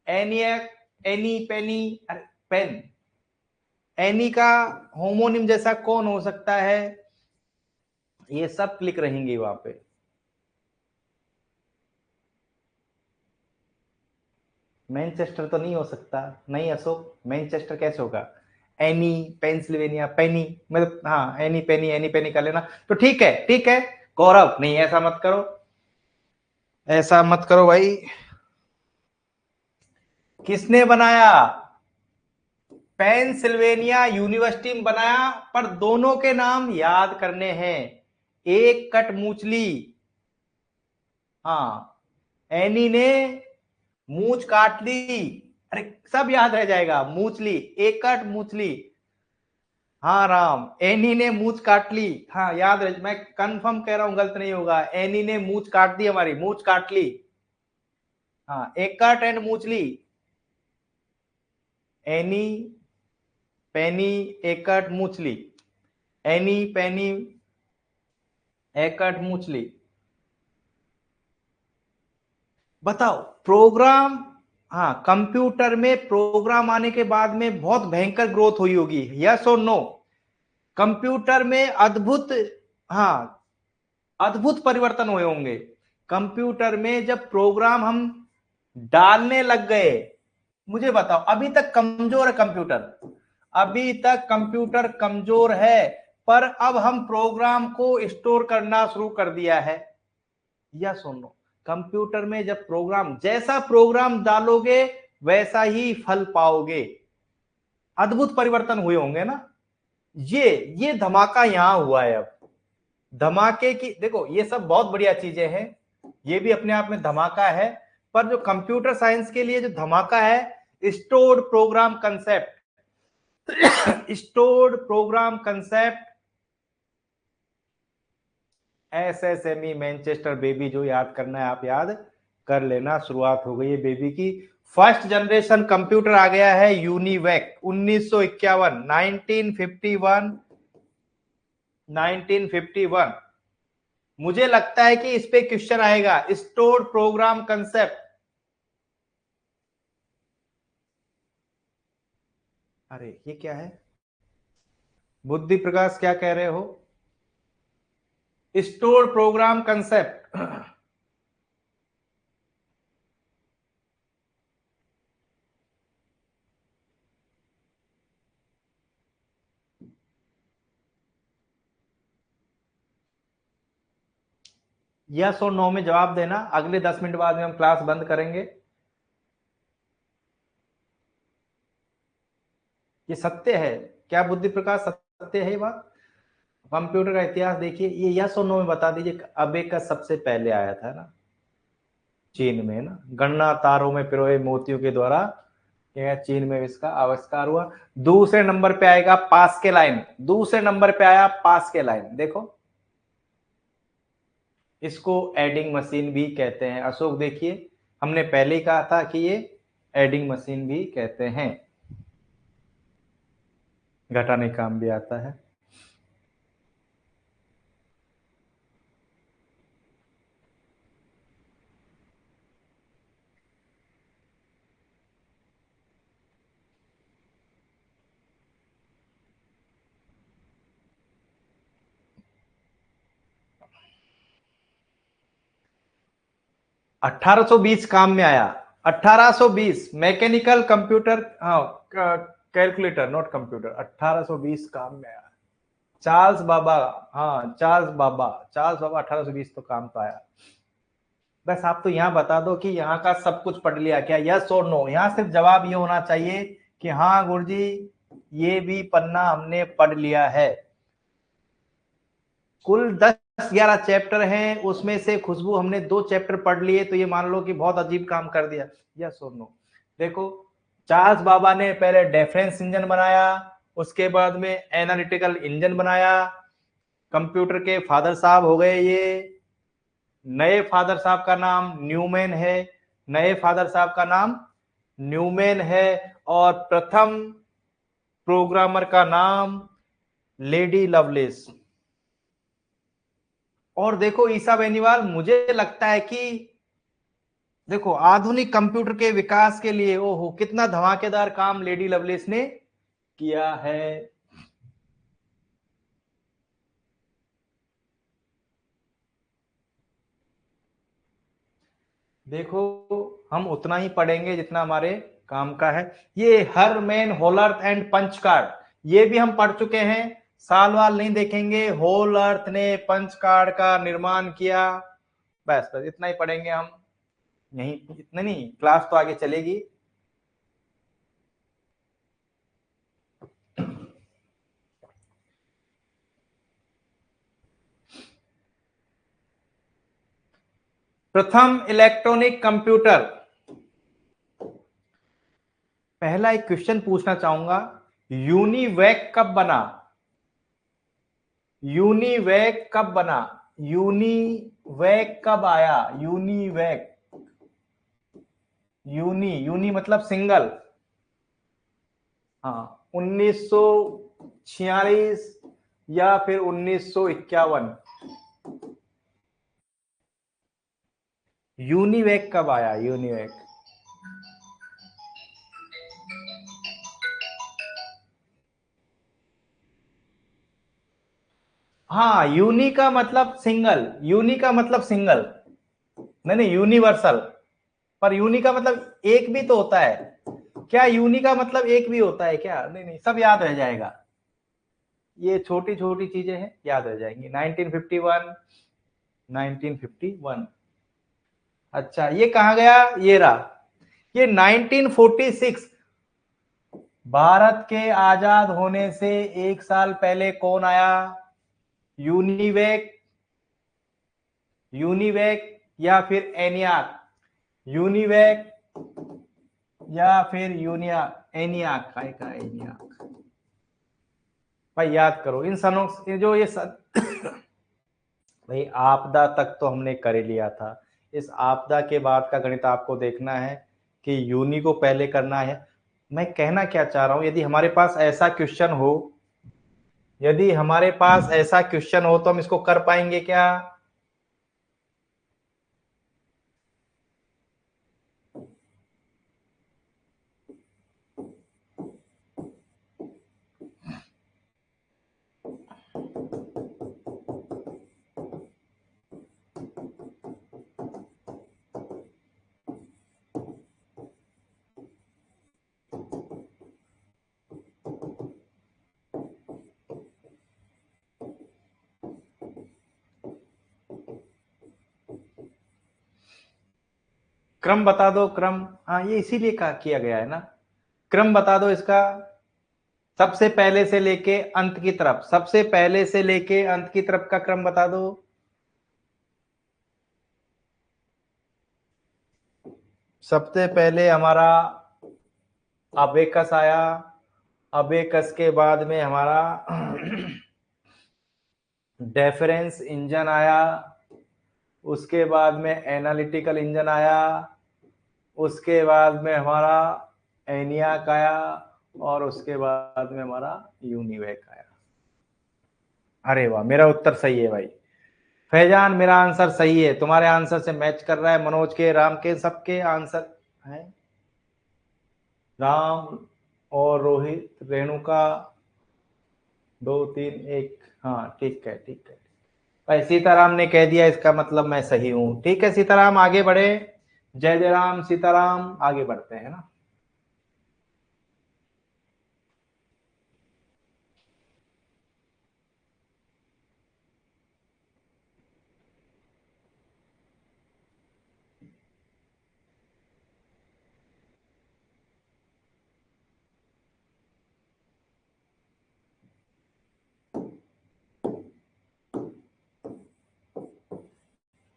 एनियक, एनी, पेनी, अरे पेन, एनी का होमोनिम जैसा कौन हो सकता है? ये सब क्लिक रहेंगे वहां पे। मैनचेस्टर तो नहीं हो सकता, नहीं अशोक, मैनचेस्टर कैसे होगा? एनी, पेंसिल्वेनिया, पेनी, मतलब हाँ, एनी पेनी, एनी पेनी कर लेना। तो ठीक है, ठीक है। गौरव नहीं, ऐसा मत करो, ऐसा मत करो भाई। किसने बनाया? पेंसिल्वेनिया यूनिवर्सिटी में बनाया, पर दोनों के नाम याद करने हैं। एक कट मूचली, हाँ, एनी ने मूछ काट ली, अरे सब याद रह जाएगा, मूचली, एक कट मूचली। हाँ राम, एनी ने मूछ काट ली, हाँ याद रह, मैं कंफर्म कह रहा हूं, गलत नहीं होगा, एनी ने मूछ काट दी, हमारी मूछ काट ली। हाँ, एक कट एंड मूचली, एनी, पेनी, एकट, मूचली। एनी पेनी एकट मूचली। बताओ प्रोग्राम, हाँ कंप्यूटर में प्रोग्राम आने के बाद में बहुत भयंकर ग्रोथ हुई होगी, यस और नो? कंप्यूटर में अद्भुत, हाँ अद्भुत परिवर्तन हुए होंगे। कंप्यूटर में जब प्रोग्राम हम डालने लग गए, मुझे बताओ अभी तक कमजोर है कंप्यूटर, अभी तक कंप्यूटर कमजोर है, पर अब हम प्रोग्राम को स्टोर करना शुरू कर दिया है, या सुनो? कंप्यूटर में जब प्रोग्राम, जैसा प्रोग्राम डालोगे वैसा ही फल पाओगे। अद्भुत परिवर्तन हुए होंगे ना। ये धमाका यहां हुआ है। अब धमाके की देखो, ये सब बहुत बढ़िया चीजें हैं, ये भी अपने आप में धमाका है, पर जो कंप्यूटर साइंस के लिए जो धमाका है, stored program concept, stored program concept, SSME Manchester baby, जो याद करना है आप याद कर लेना। शुरुआत हो गई है बेबी की। फर्स्ट जनरेशन कंप्यूटर आ गया है यूनिवैक 1951, 1951, 1951। मुझे लगता है कि इस पे क्वेश्चन आएगा, स्टोर्ड प्रोग्राम कंसेप्ट। अरे ये क्या है बुद्धि प्रकाश, क्या कह रहे हो? Stored program concept. यस और नो में जवाब देना, अगले 10 मिनट बाद में हम क्लास बंद करेंगे। ये सत्य है क्या बुद्धि प्रकाश, सत्य है ये बात? कंप्यूटर का इतिहास देखिए, ये यस और नो में बता दीजिए। अबेकस सबसे पहले आया था ना चीन में, ना गणना तारों में पिरोए मोतियों के द्वारा, यह चीन में इसका आविष्कार हुआ। दूसरे नंबर पे आएगा पास के लाइन, दूसरे नंबर पे आया पास के लाइन। देखो इसको एडिंग मशीन भी कहते हैं। अशोक देखिए, हमने पहले ही कहा था कि ये एडिंग मशीन भी कहते हैं, घटाने काम भी आता है। 1820 काम में आया, 1820 मैकेनिकल कंप्यूटर, हाँ कैलकुलेटर नॉट कंप्यूटर, 1820 काम में आया। चार्ल्स बाबा, हाँ चार्ल्स बाबा 1820 तो काम तो आया। बस आप तो यहाँ बता दो कि यहाँ का सब कुछ पढ़ लिया क्या, यस और नो? यहाँ सिर्फ जवाब ये होना चाहिए कि हाँ गुरुजी ये भी पन्ना हमने पढ़ लिया है। कुल 10-11 चैप्टर हैं, उसमें से खुशबू हमने 2 चैप्टर पढ़ लिए, तो ये मान लो कि बहुत अजीब काम कर दिया, यस और नो? देखो चार्ल्स बाबा ने पहले डेफरेंस इंजन बनाया, उसके बाद में एनालिटिकल इंजन बनाया। कंप्यूटर के फादर साहब हो गए ये। नए फादर साहब का नाम न्यूमैन है, नए फादर साहब का नाम न्यूमैन है। और प्रथम प्रोग्रामर का नाम लेडी लवलेस। और देखो ईसा बेनीवाल, मुझे लगता है कि देखो आधुनिक कंप्यूटर के विकास के लिए ओहो कितना धमाकेदार काम लेडी लवलेस ने किया है। देखो हम उतना ही पढ़ेंगे जितना हमारे काम का है। ये हरमैन होलर्थ एंड पंच कार्ड, ये भी हम पढ़ चुके हैं, साल वाल नहीं देखेंगे। होलर्थ ने पंच कार्ड का निर्माण किया, बस बस इतना ही पढ़ेंगे हम। यही इतने नहीं, क्लास तो आगे चलेगी। प्रथम इलेक्ट्रॉनिक कंप्यूटर। पहला एक क्वेश्चन पूछना चाहूंगा, यूनिवैक कब बना? यूनिवैक कब बना? यूनिवैक कब आया? यूनिवैक, यूनी मतलब सिंगल। हाँ 1946, या फिर 1951? यूनिवेक कब आया? यूनिवेक, हाँ यूनि का मतलब सिंगल, यूनि का मतलब सिंगल, नहीं नहीं यूनिवर्सल, पर यूनि का मतलब एक भी तो होता है क्या? यूनि का मतलब एक भी होता है क्या? नहीं नहीं, सब याद रह जाएगा, ये छोटी छोटी चीजें हैं, याद रह जाएंगी। 1951, 1951। अच्छा ये कहाँ गया? ये रहा, ये 1946, भारत के आजाद होने से एक साल पहले कौन आया? यूनिवेक, यूनिवेक या फिर एनियाक? यूनिवेक या फिर यूनियाक? एनियाक, काय का एनियाक? भाई याद करो इन सनों, जो ये भाई आपदा तक तो हमने कर ही लिया था, इस आपदा के बाद का गणित आपको देखना है कि यूनि को पहले करना है। मैं कहना क्या चाह रहा हूं, यदि हमारे पास ऐसा क्वेश्चन हो, यदि हमारे पास ऐसा क्वेश्चन हो तो हम इसको कर पाएंगे क्या? क्रम बता दो, क्रम, हाँ ये इसीलिए कहा किया गया है ना, क्रम बता दो इसका, सबसे पहले से लेके अंत की तरफ, सबसे पहले से लेके अंत की तरफ का क्रम बता दो। सबसे पहले हमारा अबेकस आया, अबेकस के बाद में हमारा डेफरेंस इंजन आया, उसके बाद में एनालिटिकल इंजन आया, उसके बाद में हमारा एनियाक आया, और उसके बाद में हमारा यूनिवेक आया। अरे वाह, मेरा उत्तर सही है भाई फैजान, मेरा आंसर सही है, तुम्हारे आंसर से मैच कर रहा है, मनोज के, राम के, सबके आंसर है। राम और रोहित, रेणुका, 2 3 1, हाँ ठीक है ठीक है भाई, सीताराम ने कह दिया इसका मतलब मैं सही हूं। ठीक है सीताराम, आगे बढ़े, जय जय राम, सीताराम, आगे बढ़ते हैं ना।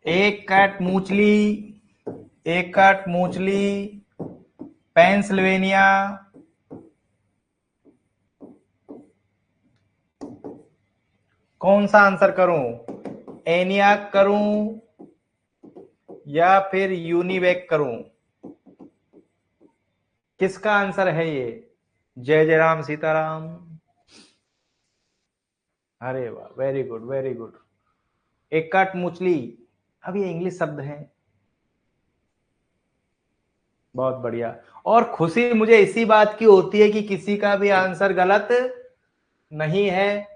एक कट मूचली, एक कट मूचली, पेंसिल्वेनिया, कौन सा आंसर करूं? एनियाक करूं या फिर यूनिवेक करूं? किसका आंसर है ये? जय जय राम, सीताराम। अरे वाह, वेरी गुड वेरी गुड। एक काट मुचली, अब ये इंग्लिश शब्द है, बहुत बढ़िया। और खुशी मुझे इसी बात की होती है कि किसी का भी आंसर गलत नहीं है।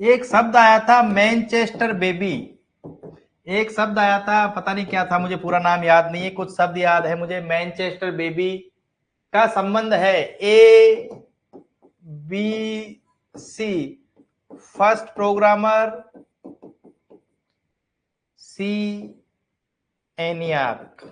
एक शब्द आया था मैनचेस्टर बेबी, एक शब्द आया था, पता नहीं क्या था, मुझे पूरा नाम याद नहीं है, कुछ शब्द याद है मुझे, मैनचेस्टर बेबी का संबंध है A B C, first programmer, C ENIAC.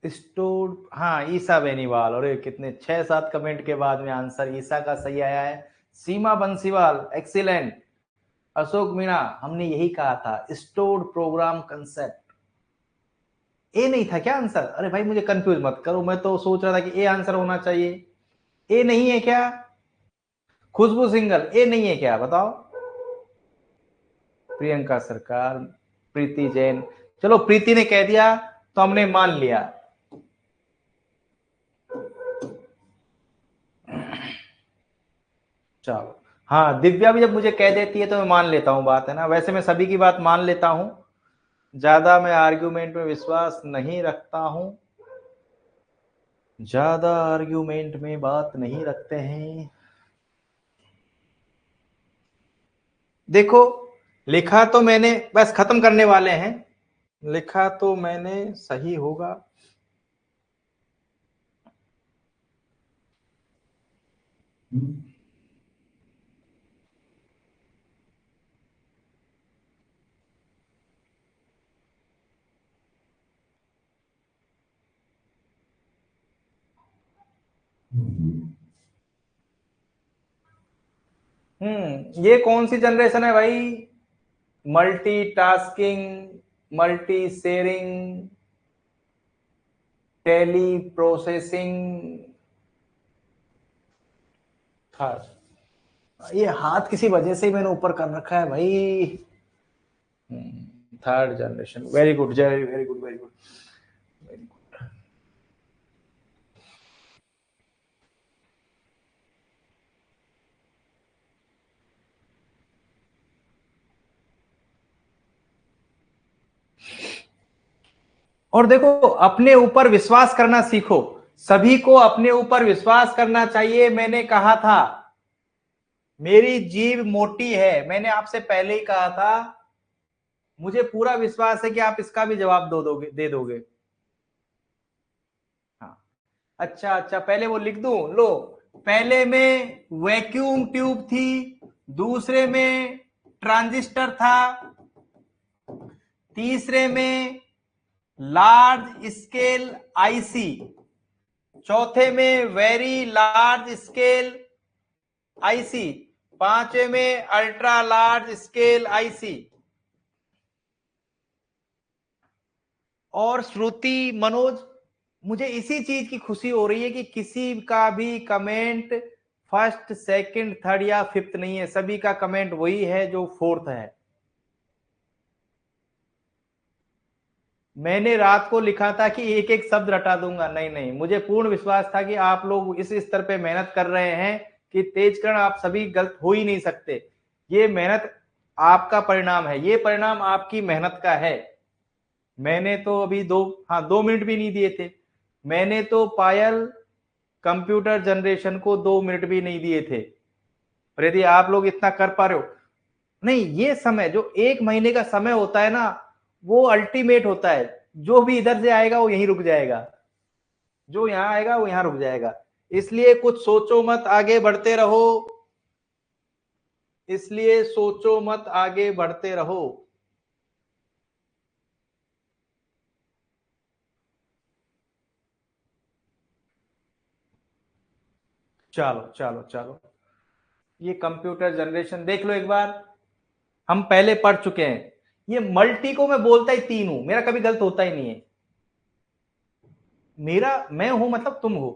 Store, हाँ ईसा बेनीवाल, और कितने 6 7 कमेंट के बाद में आंसर ईसा का सही आया है। सीमा बंसीवाल, एक्सीलेंट। अशोक मीणा, हमने यही कहा था, स्टोर्ड प्रोग्राम कंसेप्ट। ए नहीं था क्या आंसर? अरे भाई मुझे कंफ्यूज मत करो, मैं तो सोच रहा था कि ए आंसर होना चाहिए, ए नहीं है क्या? खुशबू सिंगल ए नहीं है क्या, बताओ? प्रियंका सरकार, प्रीति जैन, चलो प्रीति ने कह दिया तो हमने मान लिया। चलो, हाँ दिव्या भी जब मुझे कह देती है तो मैं मान लेता हूँ बात, है ना। वैसे मैं सभी की बात मान लेता हूँ, ज्यादा मैं आर्ग्यूमेंट में विश्वास नहीं रखता हूँ, ज्यादा आर्ग्यूमेंट में बात नहीं रखते हैं। देखो लिखा तो मैंने, बस खत्म करने वाले हैं, लिखा तो मैंने सही होगा। ये कौन सी जनरेशन है भाई? Multitasking, multi sharing, tele processing था। ये हाथ किसी वजह से ही मैंने ऊपर कर रखा है भाई। थर्ड जनरेशन, वेरी गुड जय, very good, very good, very good. और देखो अपने ऊपर विश्वास करना सीखो, सभी को अपने ऊपर विश्वास करना चाहिए। मैंने कहा था मेरी जीभ मोटी है, मैंने आपसे पहले ही कहा था, मुझे पूरा विश्वास है कि आप इसका भी जवाब दे दोगे। हाँ, अच्छा अच्छा, पहले वो लिख दूं, लो। पहले में वैक्यूम ट्यूब थी, दूसरे में ट्रांजिस्टर था, तीसरे में लार्ज स्केल आईसी, चौथे में वेरी लार्ज स्केल आईसी, पांचवे में अल्ट्रा लार्ज स्केल आईसी। और श्रुति, मनोज, मुझे इसी चीज की खुशी हो रही है कि किसी का भी कमेंट फर्स्ट सेकंड थर्ड या फिफ्थ नहीं है, सभी का कमेंट वही है जो फोर्थ है। मैंने रात को लिखा था कि एक एक शब्द रटा दूंगा, नहीं नहीं, मुझे पूर्ण विश्वास था कि आप लोग इस स्तर पे मेहनत कर रहे हैं कि तेजकरण आप सभी गलत हो ही नहीं सकते। ये मेहनत आपका परिणाम है, ये परिणाम आपकी मेहनत का है। मैंने तो अभी 2 मिनट भी नहीं दिए थे, मैंने तो पायल कंप्यूटर जनरेशन को 2 मिनट भी नहीं दिए थे। और यदि आप लोग इतना कर पा रहे हो, नहीं, ये समय जो 1 महीने का समय होता है ना, वो अल्टीमेट होता है। जो भी इधर से आएगा वो यहीं रुक जाएगा, जो यहां आएगा वो यहां रुक जाएगा। इसलिए कुछ सोचो मत, आगे बढ़ते रहो, इसलिए सोचो मत, आगे बढ़ते रहो। चलो चलो चलो, ये कंप्यूटर जनरेशन देख लो एक बार, हम पहले पढ़ चुके हैं। ये मल्टी को मैं बोलता ही 3 हूं, मेरा कभी गलत होता ही नहीं है। मेरा मैं हूं मतलब तुम हो,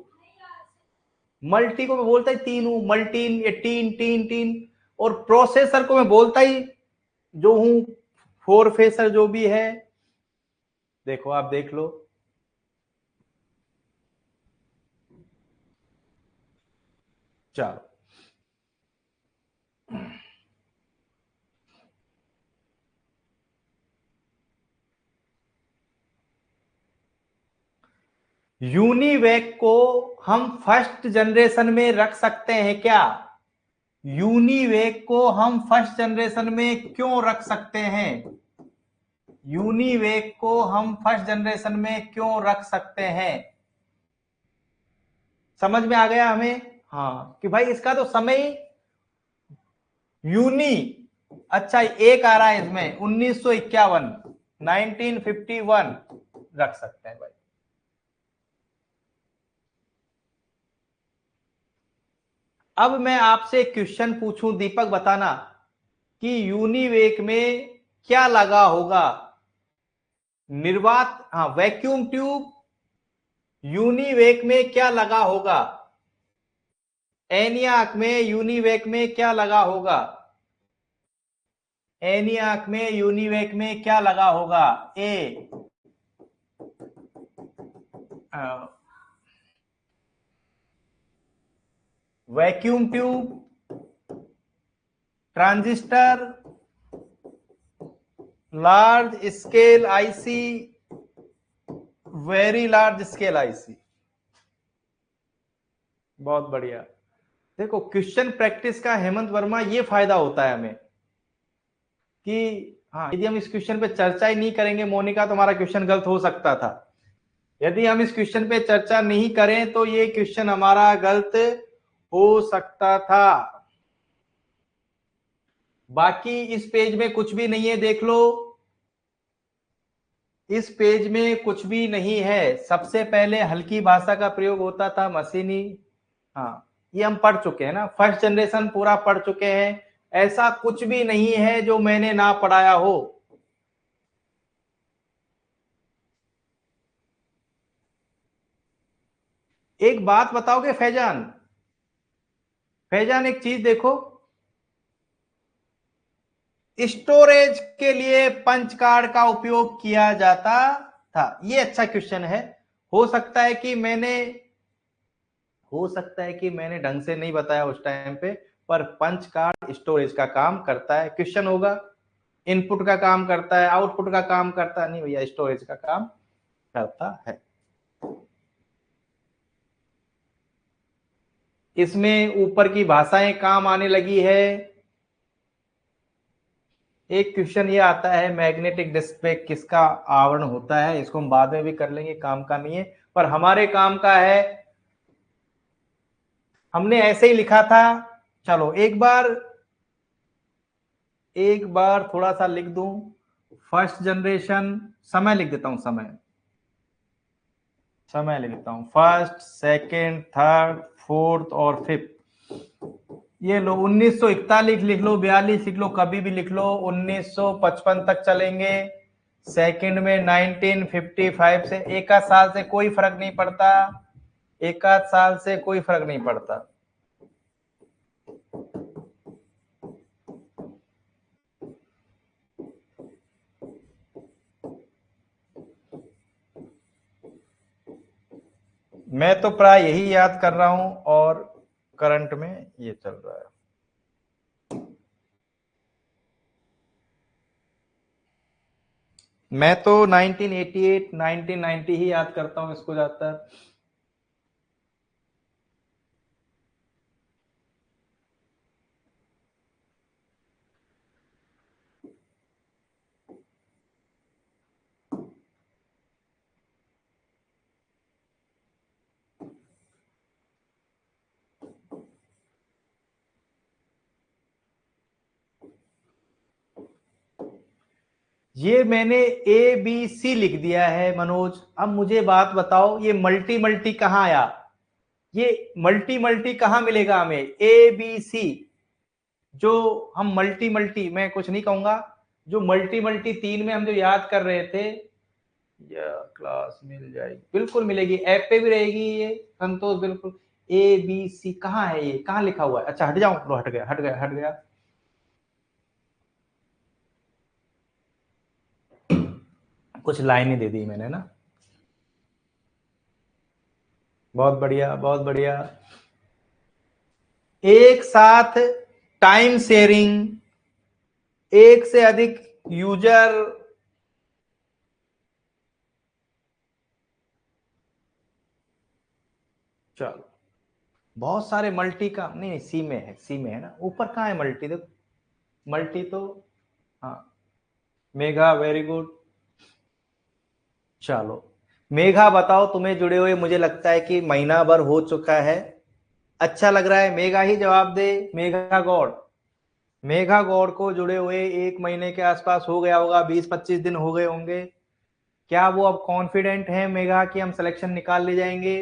मल्टी को मैं बोलता ही 3 हूं, मल्टीन, ये टीन टीन टीन। और प्रोसेसर को मैं बोलता ही जो हूं, फोर फेसर जो भी है। देखो आप देख लो, चलो। यूनिवेक को हम फर्स्ट जनरेशन में रख सकते हैं क्या? यूनिवेक को हम फर्स्ट जनरेशन में क्यों रख सकते हैं? यूनिवेक को हम फर्स्ट जनरेशन में क्यों रख सकते हैं? समझ में आ गया हमें? हाँ, कि भाई इसका तो समय यूनी, अच्छा एक आ रहा है इसमें 1951, 1951 रख सकते हैं भाई। अब मैं आपसे क्वेश्चन पूछूं, दीपक बताना कि यूनिवेक में क्या लगा होगा? निर्वात, हाँ, वैक्यूम ट्यूब, यूनिवेक में क्या लगा होगा? एनियाक में यूनिवेक में क्या लगा होगा? एनियाक में यूनिवेक में क्या लगा होगा? A vacuum tube, transistor, large scale IC, very large scale IC. बहुत बढ़िया। देखो क्वेश्चन प्रैक्टिस का हेमंत वर्मा ये फायदा होता है हमें कि हाँ, यदि हम इस क्वेश्चन पे चर्चा ही नहीं करेंगे मोनिका, तो हमारा क्वेश्चन गलत हो सकता था। यदि हम इस क्वेश्चन पे चर्चा नहीं करें तो ये क्वेश्चन हमारा गलत हो सकता था। बाकी इस पेज में कुछ भी नहीं है, देख लो, इस पेज में कुछ भी नहीं है। सबसे पहले हल्की भाषा का प्रयोग होता था, मशीनी, हाँ ये हम पढ़ चुके हैं ना, फर्स्ट जनरेशन पूरा पढ़ चुके हैं। ऐसा कुछ भी नहीं है जो मैंने ना पढ़ाया हो। एक बात बताओगे फैजान? फैजान एक चीज देखो, स्टोरेज के लिए पंच कार्ड का उपयोग किया जाता था। ये अच्छा क्वेश्चन है। हो सकता है कि मैंने हो सकता है कि मैंने ढंग से नहीं बताया उस टाइम पे, पर पंच कार्ड स्टोरेज का काम करता है। क्वेश्चन होगा इनपुट का काम करता है, आउटपुट का काम करता है, नहीं भैया स्टोरेज का काम करता है। इसमें ऊपर की भाषाएं काम आने लगी है। एक क्वेश्चन ये आता है मैग्नेटिक डिस्क पे किसका आवरण होता है, इसको हम बाद में भी कर लेंगे, काम का नहीं है, पर हमारे काम का है। हमने ऐसे ही लिखा था। चलो एक बार थोड़ा सा लिख दूं, फर्स्ट जनरेशन, समय लिख देता हूं, समय लिख देता हूं, फर्स्ट, सेकंड, थर्ड, फोर्थ और फिफ्थ। ये लो 1941 लिख लो, 42 लिख लो, कभी भी लिख लो, 1955 तक चलेंगे। सेकंड में 1955 से, एक आध साल से कोई फर्क नहीं पड़ता, एक आध साल से कोई फर्क नहीं पड़ता। मैं तो प्राय यही याद कर रहा हूं और करंट में ये चल रहा है। मैं तो 1988 1990 ही याद करता हूं इसको ज्यादातर। ये मैंने ए बी सी लिख दिया है मनोज। अब मुझे बात बताओ, ये मल्टी मल्टी कहां आया? ये मल्टी मल्टी कहां मिलेगा हमें? ए बी सी, जो हम मल्टी मल्टी, मैं कुछ नहीं कहूंगा, जो मल्टी मल्टी तीन में हम जो याद कर रहे थे, या क्लास मिल जाएगी, बिल्कुल मिलेगी, ऐप पे भी रहेगी ये संतोष, बिल्कुल। ए बी सी कहां है, ये कहां लिखा हुआ है? अच्छा हट जाऊं, लो हट गया हट गया हट गया। कुछ लाइनें दे दी मैंने ना। बहुत बढ़िया बहुत बढ़िया। एक साथ टाइम शेयरिंग, एक से अधिक यूजर, चलो बहुत सारे मल्टी का नहीं, नहीं सी में है, सी में है ना, ऊपर कहाँ है मल्टी? देखो मल्टी तो, हाँ मेघा, वेरी गुड। चलो मेघा बताओ, तुम्हें जुड़े हुए मुझे लगता है कि महीना भर हो चुका है, अच्छा लग रहा है, मेघा ही जवाब दे। मेघा गौड़, मेघा गौड़ को जुड़े हुए एक महीने के आसपास हो गया होगा, 20-25 दिन हो गए होंगे। क्या वो अब कॉन्फिडेंट है मेघा कि हम सिलेक्शन निकाल ले जाएंगे?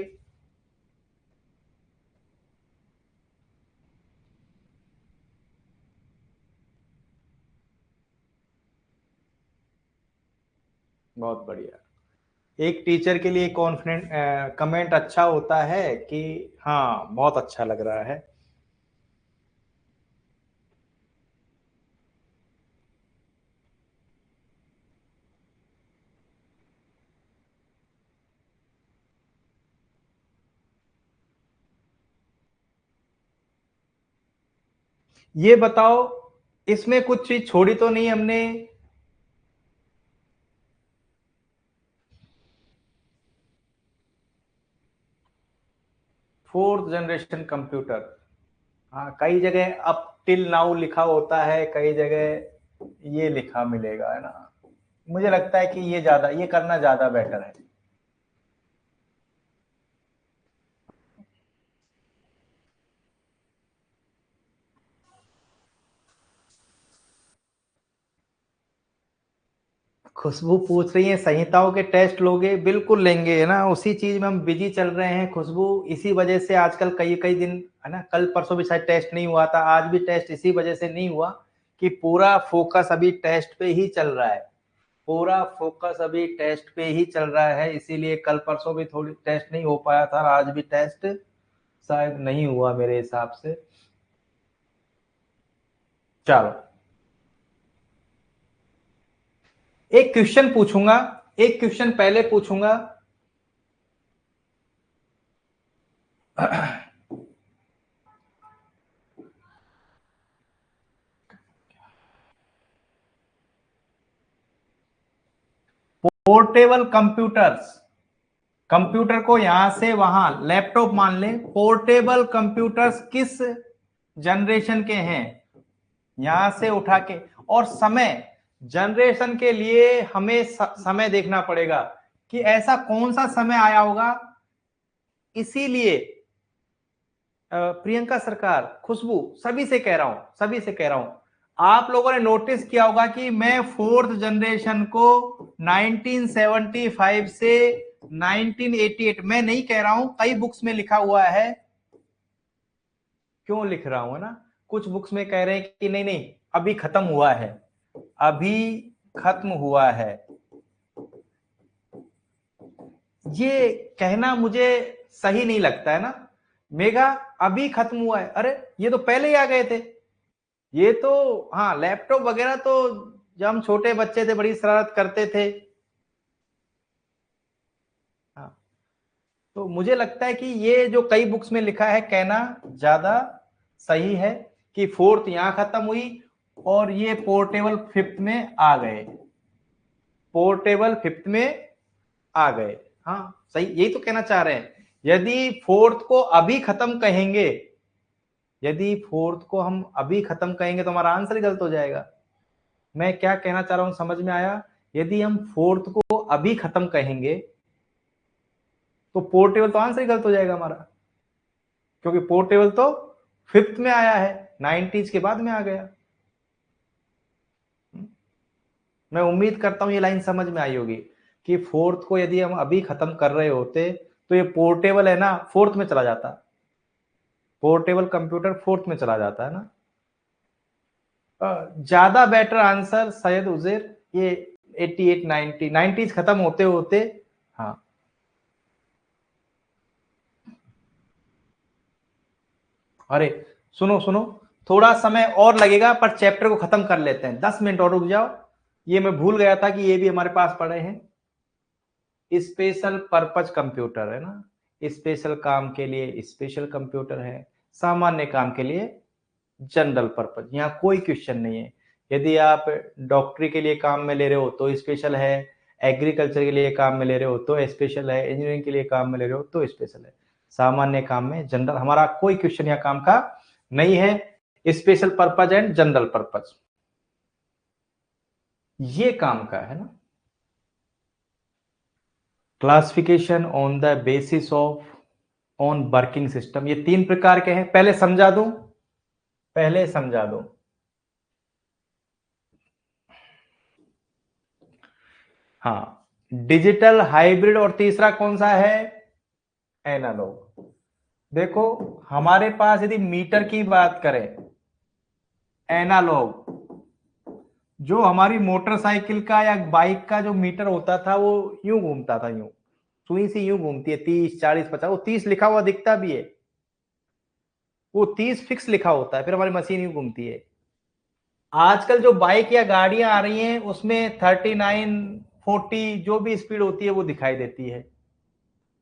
बहुत बढ़िया। एक टीचर के लिए कॉन्फिडेंट कमेंट अच्छा होता है कि हाँ बहुत अच्छा लग रहा है। ये बताओ इसमें कुछ चीज छोड़ी तो नहीं हमने? फोर्थ जनरेशन कंप्यूटर, हाँ कई जगह अप टिल नाउ लिखा होता है, कई जगह ये लिखा मिलेगा, है ना। मुझे लगता है कि ये करना ज्यादा बेटर है। खुशबू पूछ रही है संहिताओं के टेस्ट लोगे? बिल्कुल लेंगे, है ना, उसी चीज में हम बिजी चल रहे हैं खुशबू। इसी वजह से आजकल कई कई दिन, है ना, कल परसों भी शायद टेस्ट नहीं हुआ था, आज भी टेस्ट इसी वजह से नहीं हुआ कि पूरा फोकस अभी टेस्ट पे ही चल रहा है। पूरा फोकस अभी टेस्ट पे ही चल रहा है, इसीलिए कल परसों भी थोड़ी टेस्ट नहीं हो पाया था, आज भी टेस्ट शायद नहीं हुआ मेरे हिसाब से। चलो एक क्वेश्चन पूछूंगा, एक क्वेश्चन पहले पूछूंगा। पोर्टेबल कंप्यूटर्स, कंप्यूटर को यहां से वहां लैपटॉप मान ले, पोर्टेबल कंप्यूटर्स किस जनरेशन के हैं, यहां से उठा के। और समय, जनरेशन के लिए हमें समय देखना पड़ेगा कि ऐसा कौन सा समय आया होगा। इसीलिए प्रियंका सरकार, खुशबू, सभी से कह रहा हूं, सभी से कह रहा हूं, आप लोगों ने नोटिस किया होगा कि मैं फोर्थ जनरेशन को 1975 से 1988, मैं नहीं कह रहा हूं, कई बुक्स में लिखा हुआ है। क्यों लिख रहा हूं, है ना, कुछ बुक्स में कह रहे हैं कि नहीं नहीं अभी खत्म हुआ है, अभी खत्म हुआ है। ये कहना मुझे सही नहीं लगता, है ना। मेगा अभी खत्म हुआ है, अरे ये तो पहले ही आ गए थे। ये तो, हाँ लैपटॉप वगैरह तो जब हम छोटे बच्चे थे बड़ी शरारत करते थे। हाँ, तो मुझे लगता है कि ये जो कई बुक्स में लिखा है कहना ज्यादा सही है कि फोर्थ यहां खत्म हुई और ये पोर्टेबल फिफ्थ में आ गए, पोर्टेबल फिफ्थ में आ गए। हाँ सही, यही तो कहना चाह रहे हैं। यदि फोर्थ को अभी खत्म कहेंगे, यदि फोर्थ को हम अभी खत्म कहेंगे तो हमारा आंसर गलत हो जाएगा। मैं क्या कहना चाह रहा हूं समझ में आया? यदि हम फोर्थ को अभी खत्म कहेंगे तो पोर्टेबल तो आंसर ही गलत हो जाएगा हमारा, क्योंकि पोर्टेबल तो फिफ्थ में आया है, 90s के बाद में आ गया। मैं उम्मीद करता हूं ये लाइन समझ में आई होगी कि फोर्थ को यदि हम अभी खत्म कर रहे होते तो ये पोर्टेबल है ना फोर्थ में चला जाता, पोर्टेबल कंप्यूटर फोर्थ में चला जाता, है ना। ज्यादा बेटर आंसर सैयद उजेर, ये 88 90 90s खत्म होते होते। हाँ अरे सुनो सुनो, थोड़ा समय और लगेगा पर चैप्टर को खत्म कर लेते हैं, 10 मिनट और रुक जाओ। ये मैं भूल गया था कि ये भी हमारे पास पड़े हैं, स्पेशल पर्पज कंप्यूटर, है ना। स्पेशल काम के लिए स्पेशल कंप्यूटर है, सामान्य काम के लिए जनरल पर्पज। यहाँ कोई क्वेश्चन नहीं है। यदि आप डॉक्टरी के लिए काम में ले रहे हो तो स्पेशल है, एग्रीकल्चर के लिए काम में ले रहे हो तो स्पेशल है, इंजीनियरिंग के लिए काम में ले रहे हो तो स्पेशल है, सामान्य काम में जनरल। हमारा कोई क्वेश्चन यहाँ काम का नहीं है। Special purpose and general purpose ये काम का है ना। Classification on the basis of on working system, ये 3 प्रकार के हैं, पहले समझा दूं, पहले समझा दूं। हाँ, डिजिटल, हाइब्रिड, और तीसरा कौन सा है? एनालॉग। देखो हमारे पास यदि मीटर की बात करें, एनालॉग, जो हमारी मोटरसाइकिल का या बाइक का जो मीटर होता था वो यूं घूमता था, यूं सुई सी यूं घूमती है, 30 40 50, वो 30 लिखा हुआ दिखता भी है, वो 30 फिक्स लिखा होता है, फिर हमारी मशीन यूं घूमती है। आजकल जो बाइक या गाड़ियां आ रही हैं उसमें 39 40 जो भी स्पीड होती है वो दिखाई देती है।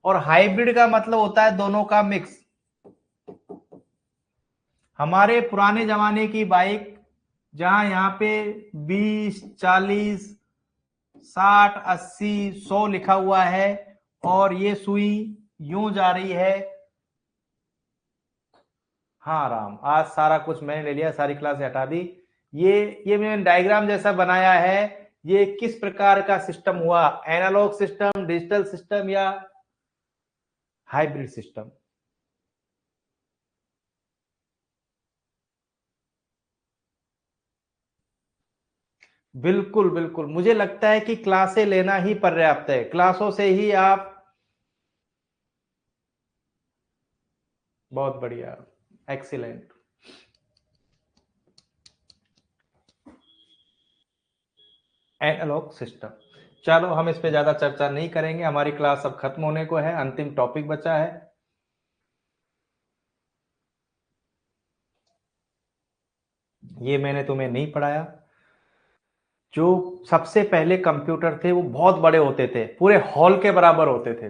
और हाइब्रिड का मतलब होता है दोनों का मिक्स। हमारे पुराने जमाने की बाइक जहां यहाँ पे 20, 40, 60, 80, 100 लिखा हुआ है और ये सुई यूं जा रही है। हाँ राम, आज सारा कुछ मैंने ले लिया, सारी क्लास हटा दी। ये मैंने डायग्राम जैसा बनाया है। ये किस प्रकार का सिस्टम हुआ, एनालॉग सिस्टम, डिजिटल सिस्टम या हाइब्रिड सिस्टम? बिल्कुल बिल्कुल, मुझे लगता है कि क्लासें लेना ही पर्याप्त है, क्लासों से ही आप। बहुत बढ़िया, एक्सीलेंट। एनालॉग सिस्टम, चलो हम इस पे ज्यादा चर्चा नहीं करेंगे, हमारी क्लास अब खत्म होने को है, अंतिम टॉपिक बचा है। ये मैंने तुम्हें नहीं पढ़ाया। जो सबसे पहले कंप्यूटर थे वो बहुत बड़े होते थे, पूरे हॉल के बराबर होते थे।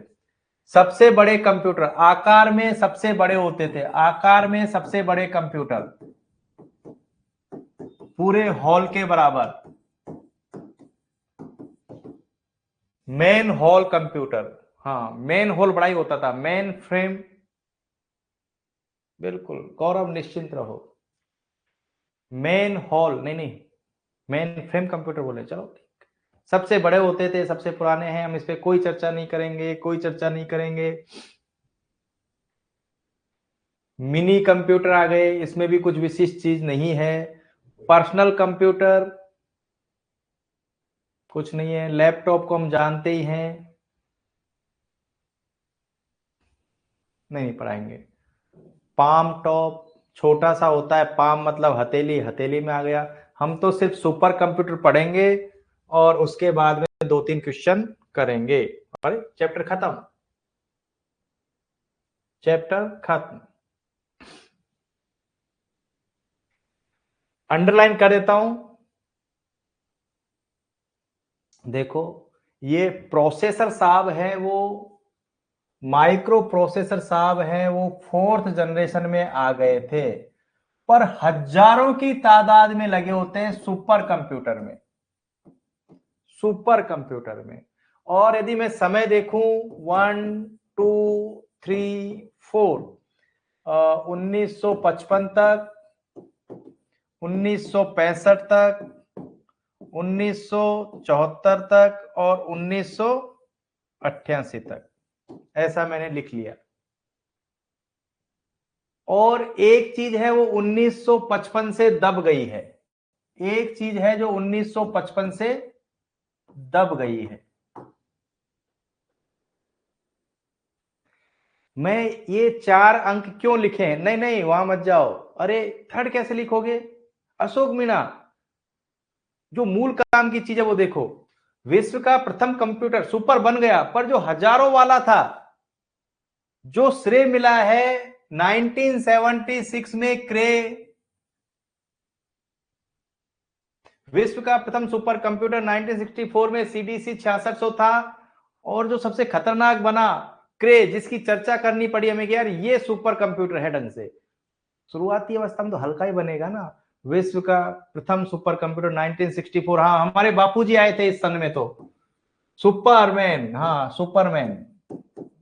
सबसे बड़े कंप्यूटर आकार में सबसे बड़े होते थे, आकार में सबसे बड़े कंप्यूटर पूरे हॉल के बराबर। मेन हॉल कंप्यूटर, हाँ मेन हॉल बड़ा ही होता था, मेन फ्रेम। बिल्कुल गौरव, निश्चिंत रहो। मेन हॉल नहीं नहीं, मेन फ्रेम कंप्यूटर बोले, चलो ठीक। सबसे बड़े होते थे, सबसे पुराने हैं, हम इस पे कोई चर्चा नहीं करेंगे, कोई चर्चा नहीं करेंगे। मिनी कंप्यूटर आ गए, इसमें भी कुछ विशिष्ट चीज नहीं है। पर्सनल कंप्यूटर कुछ नहीं है। लैपटॉप को हम जानते ही हैं, नहीं पढ़ाएंगे। पाम टॉप छोटा सा होता है, पाम मतलब हथेली, हथेली में आ गया। हम तो सिर्फ सुपर कंप्यूटर पढ़ेंगे और उसके बाद में 2-3 क्वेश्चन करेंगे। अरे चैप्टर खत्म, चैप्टर खत्म। अंडरलाइन कर देता हूं, देखो ये प्रोसेसर साहब है, वो माइक्रो प्रोसेसर साहब है, वो 4th जनरेशन में आ गए थे, पर हजारों की तादाद में लगे होते हैं सुपर कंप्यूटर में, सुपर कंप्यूटर में। और यदि मैं समय देखूं 1, 2, 3, 4, 1955 तक, 1965 तक, 1974 तक और 1988 तक, ऐसा मैंने लिख लिया। और एक चीज है वो 1955 से दब गई है, एक चीज है जो 1955 से दब गई है। मैं ये 4 अंक क्यों लिखे हैं, नहीं नहीं वहां मत जाओ। अरे थर्ड कैसे लिखोगे अशोक मीणा, जो मूल काम की चीज है वो देखो। विश्व का प्रथम कंप्यूटर सुपर बन गया, पर जो हजारों वाला था, जो श्रेय मिला है 1976 में क्रे, विश्व का प्रथम सुपर कंप्यूटर 1964 में सीडीसी 6600 था, और जो सबसे खतरनाक बना क्रे, जिसकी चर्चा करनी पड़ी हमें कि यार ये सुपर कंप्यूटर है ढंग से। शुरुआती अवस्था में तो हल्का ही बनेगा ना। विश्व का प्रथम सुपर कंप्यूटर 1964, हाँ हमारे बापूजी आए थे इस सन में तो। सुपरमैन, हाँ सुपरमैन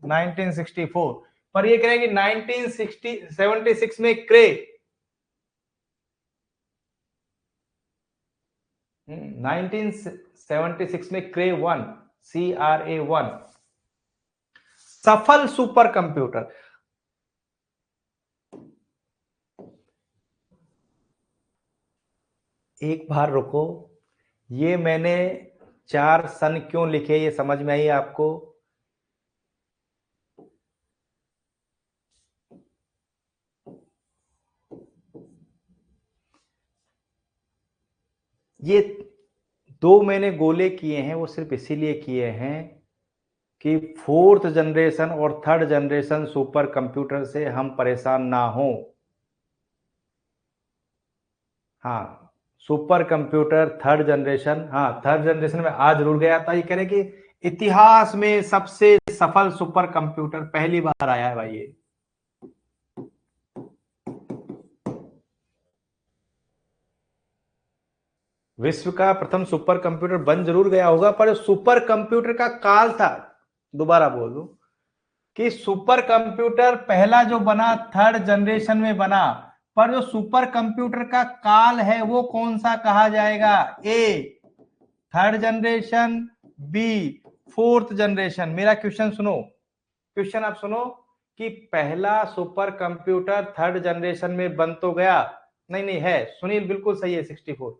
1964, पर ये कह रहे हैं कि 1976 में क्रे, 1976 में क्रे 1, CRA1 सफल सुपर कंप्यूटर। एक बार रुको, ये मैंने 4 सन क्यों लिखे, ये समझ में आई आपको? ये 2 मैंने गोले किए हैं, वो सिर्फ इसीलिए किए हैं कि 4th जनरेशन और 3rd जनरेशन सुपर कंप्यूटर से हम परेशान ना हो। हाँ सुपर कंप्यूटर 3rd जनरेशन, हाँ 3rd जनरेशन में आज रुक गया था। ये कह रहे कि इतिहास में सबसे सफल सुपर कंप्यूटर पहली बार आया है भाई ये। विश्व का प्रथम सुपर कंप्यूटर बन जरूर गया होगा, पर सुपर कंप्यूटर का काल था, दोबारा बोल दूं कि सुपर कंप्यूटर पहला जो बना थर्ड जनरेशन में बना, पर जो सुपर कंप्यूटर का काल है वो कौन सा कहा जाएगा? A third generation, B fourth generation. मेरा क्वेश्चन सुनो, क्वेश्चन आप सुनो कि पहला सुपर कंप्यूटर थर्ड जनरेशन में बन तो गया, नहीं है सुनील, बिल्कुल सही है, 64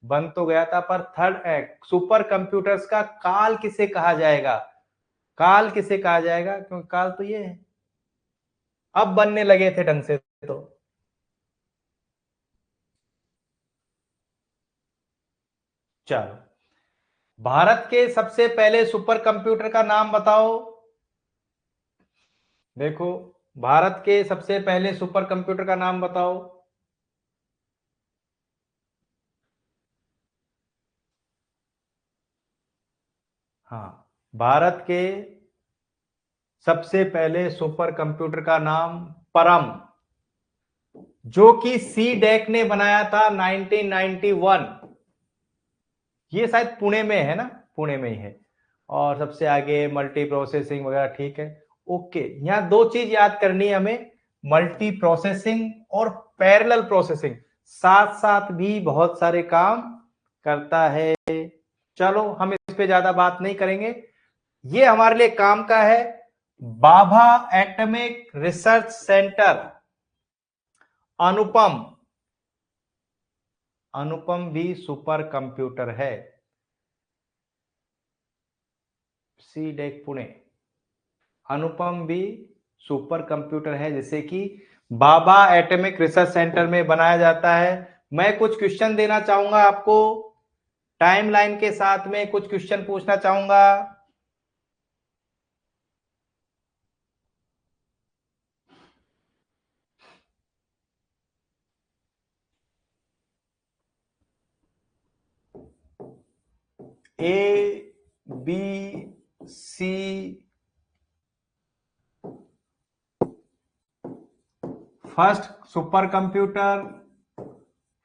बन तो गया था, पर थर्ड सुपर कंप्यूटर्स का काल किसे कहा जाएगा? काल किसे कहा जाएगा? क्योंकि काल तो ये है, अब बनने लगे थे ढंग से। तो चलो, भारत के सबसे पहले सुपर कंप्यूटर का नाम बताओ। देखो, भारत के सबसे पहले सुपर कंप्यूटर का नाम बताओ। हाँ, भारत के सबसे पहले सुपर कंप्यूटर का नाम परम, जो कि सी डेक ने बनाया था 1991। ये शायद पुणे में है ना, पुणे में ही है। और सबसे आगे मल्टी प्रोसेसिंग वगैरह, ठीक है, ओके। यहां दो चीज याद करनी है हमें, मल्टी प्रोसेसिंग और पैरेलल प्रोसेसिंग, साथ साथ भी बहुत सारे काम करता है। चलो, हम इस पे ज्यादा बात नहीं करेंगे, ये हमारे लिए काम का है। बाभा एटॉमिक रिसर्च सेंटर, अनुपम, अनुपम भी सुपर कंप्यूटर है, सी डेक पुणे। अनुपम भी सुपर कंप्यूटर है, जैसे कि बाबा एटॉमिक रिसर्च सेंटर में बनाया जाता है। मैं कुछ क्वेश्चन देना चाहूंगा आपको, टाइमलाइन के साथ में कुछ क्वेश्चन पूछना चाहूंगा। A B C, first supercomputer,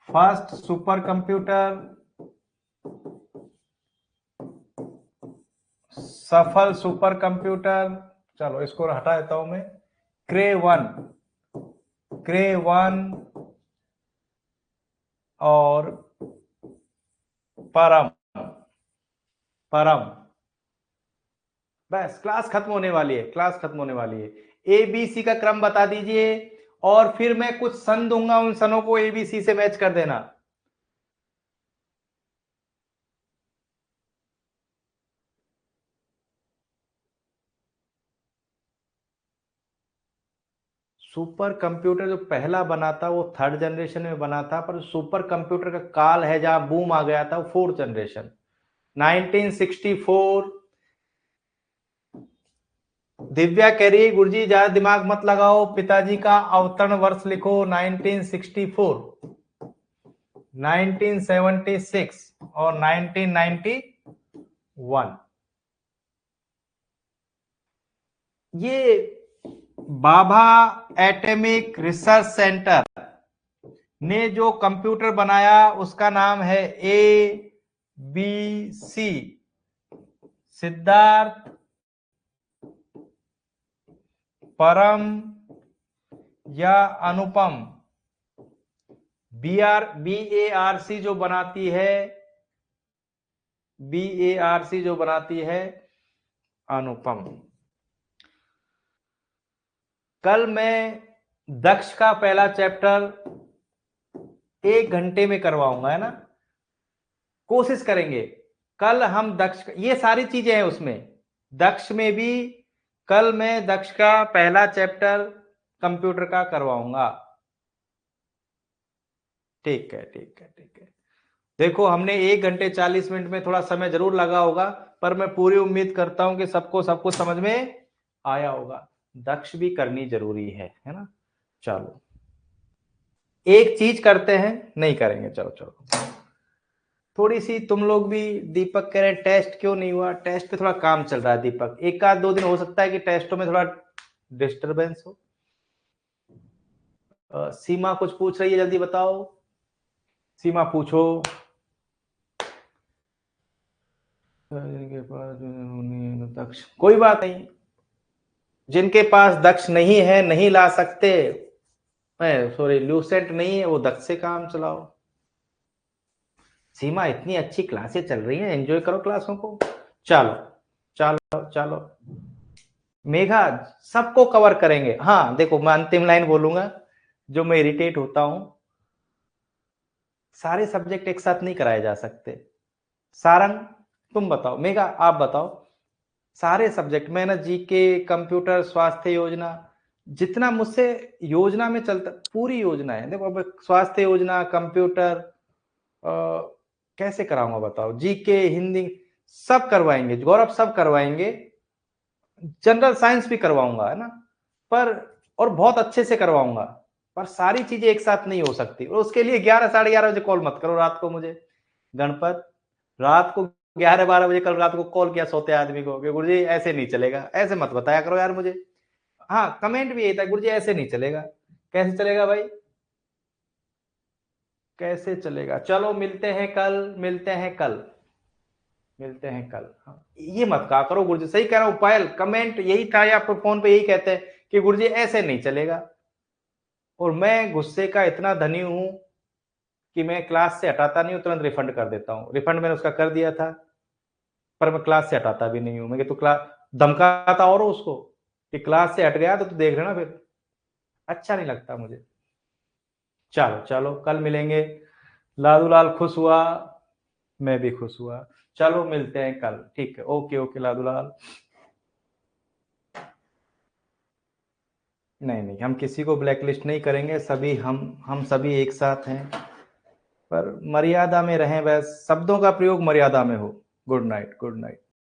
first supercomputer, सफल सुपर कंप्यूटर, चलो इसको हटा देता हूं मैं, क्रे वन, क्रे वन और परम, परम। बस क्लास खत्म होने वाली है, क्लास खत्म होने वाली है। ए बी सी का क्रम बता दीजिए, और फिर मैं कुछ सन दूंगा, उन सनों को ए बी सी से मैच कर देना। सुपर कंप्यूटर जो पहला बना था वो थर्ड जनरेशन में बना था, पर सुपर कंप्यूटर का काल है जहां बूम आ गया था वो फोर्थ जनरेशन, 1964। दिव्या कह रही है गुरुजी ज्यादा दिमाग मत लगाओ, पिताजी का अवतरण वर्ष लिखो, 1964, 1976 और 1991। ये बाबा एटॉमिक रिसर्च सेंटर ने जो कंप्यूटर बनाया उसका नाम है ए बी सी, सिद्धार्थ, परम या अनुपम। बी ए आर सी जो बनाती है, बी ए आर सी जो बनाती है अनुपम। कल मैं दक्ष का पहला चैप्टर 1 घंटे में करवाऊंगा, है ना, कोशिश करेंगे। कल हम दक्ष, ये सारी चीजें हैं उसमें, दक्ष में भी कल मैं दक्ष का पहला चैप्टर कंप्यूटर का करवाऊंगा। ठीक है, ठीक है, ठीक है। देखो, हमने 1 घंटे 40 मिनट में थोड़ा समय जरूर लगा होगा, पर मैं पूरी उम्मीद करता हूं कि सबको सब कुछ समझ में आया होगा। दक्ष भी करनी जरूरी है ना। चलो, एक चीज करते हैं, नहीं करेंगे, चलो चलो, थोड़ी सी तुम लोग भी, दीपक कह रहे टेस्ट क्यों नहीं हुआ, टेस्ट पे थोड़ा काम चल रहा है दीपक, एक आध दो दिन हो सकता है कि टेस्टों में थोड़ा डिस्टरबेंस हो। सीमा कुछ पूछ रही है, जल्दी बताओ, सीमा पूछो। जिनके पास दक्ष, कोई बात नहीं, जिनके पास दक्ष नहीं है नहीं ला सकते, सॉरी ल्यूसेंट नहीं है, वो दक्ष से काम चलाओ। सीमा इतनी अच्छी क्लासेस चल रही हैं, एंजॉय करो क्लासों को। चलो चलो चलो मेघा, सबको कवर करेंगे। हाँ देखो, मैं अंतिम लाइन बोलूंगा, जो मैं इरिटेट होता हूं, सारे सब्जेक्ट एक साथ नहीं कराए जा सकते। सारंग तुम बताओ, मेघा आप बताओ, सारे सब्जेक्ट में ना, जीके, कंप्यूटर, स्वास्थ्य योजना, जितना मुझसे योजना में चलता, पूरी योजना है देखो। अब स्वास्थ्य योजना, कंप्यूटर, कैसे कराऊंगा बताओ, जीके, हिंदी, सब करवाएंगे गौरव, सब करवाएंगे, जनरल साइंस भी करवाऊंगा, है ना, पर और बहुत अच्छे से करवाऊंगा, पर सारी चीजें एक साथ नहीं हो सकती। और उसके लिए 11 साढ़े 11 बजे कॉल मत करो रात को मुझे, गणपत, रात को 11 12 बजे कल रात को कॉल किया सोते आदमी को कि गुरुजी ऐसे नहीं चलेगा, ऐसे मत बताया करो यार मुझे। हाँ कमेंट भी यही था, गुरुजी ऐसे नहीं चलेगा। कैसे चलेगा भाई, कैसे चलेगा? चलो मिलते हैं कल, मिलते हैं कल, मिलते हैं कल। हाँ, ये मत कहा करो गुरुजी, सही कह रहा हूं पायल, कमेंट यही था या फिर फोन पे यही कहते हैं कि गुरुजी ऐसे नहीं चलेगा। और मैं गुस्से का इतना धनी हूं कि मैं क्लास से हटाता नहीं हूं, तुरंत रिफंड कर देता हूं। रिफंड मैंने उसका कर दिया था, पर मैं क्लास से हटाता भी नहीं हूं। मैं तो क्लास धमकाता और उसको कि क्लास से हट गया तो तू देख लेना फिर, अच्छा नहीं लगता मुझे। चलो चलो कल मिलेंगे। लालू लाल खुश हुआ, मैं भी खुश हुआ। चलो मिलते हैं कल, ठीक है, ओके ओके लालू लाल। नहीं नहीं, हम किसी को ब्लैकलिस्ट नहीं करेंगे, सभी हम सभी एक साथ हैं, पर मर्यादा में रहें, बस शब्दों का प्रयोग मर्यादा में हो। Good night, good night.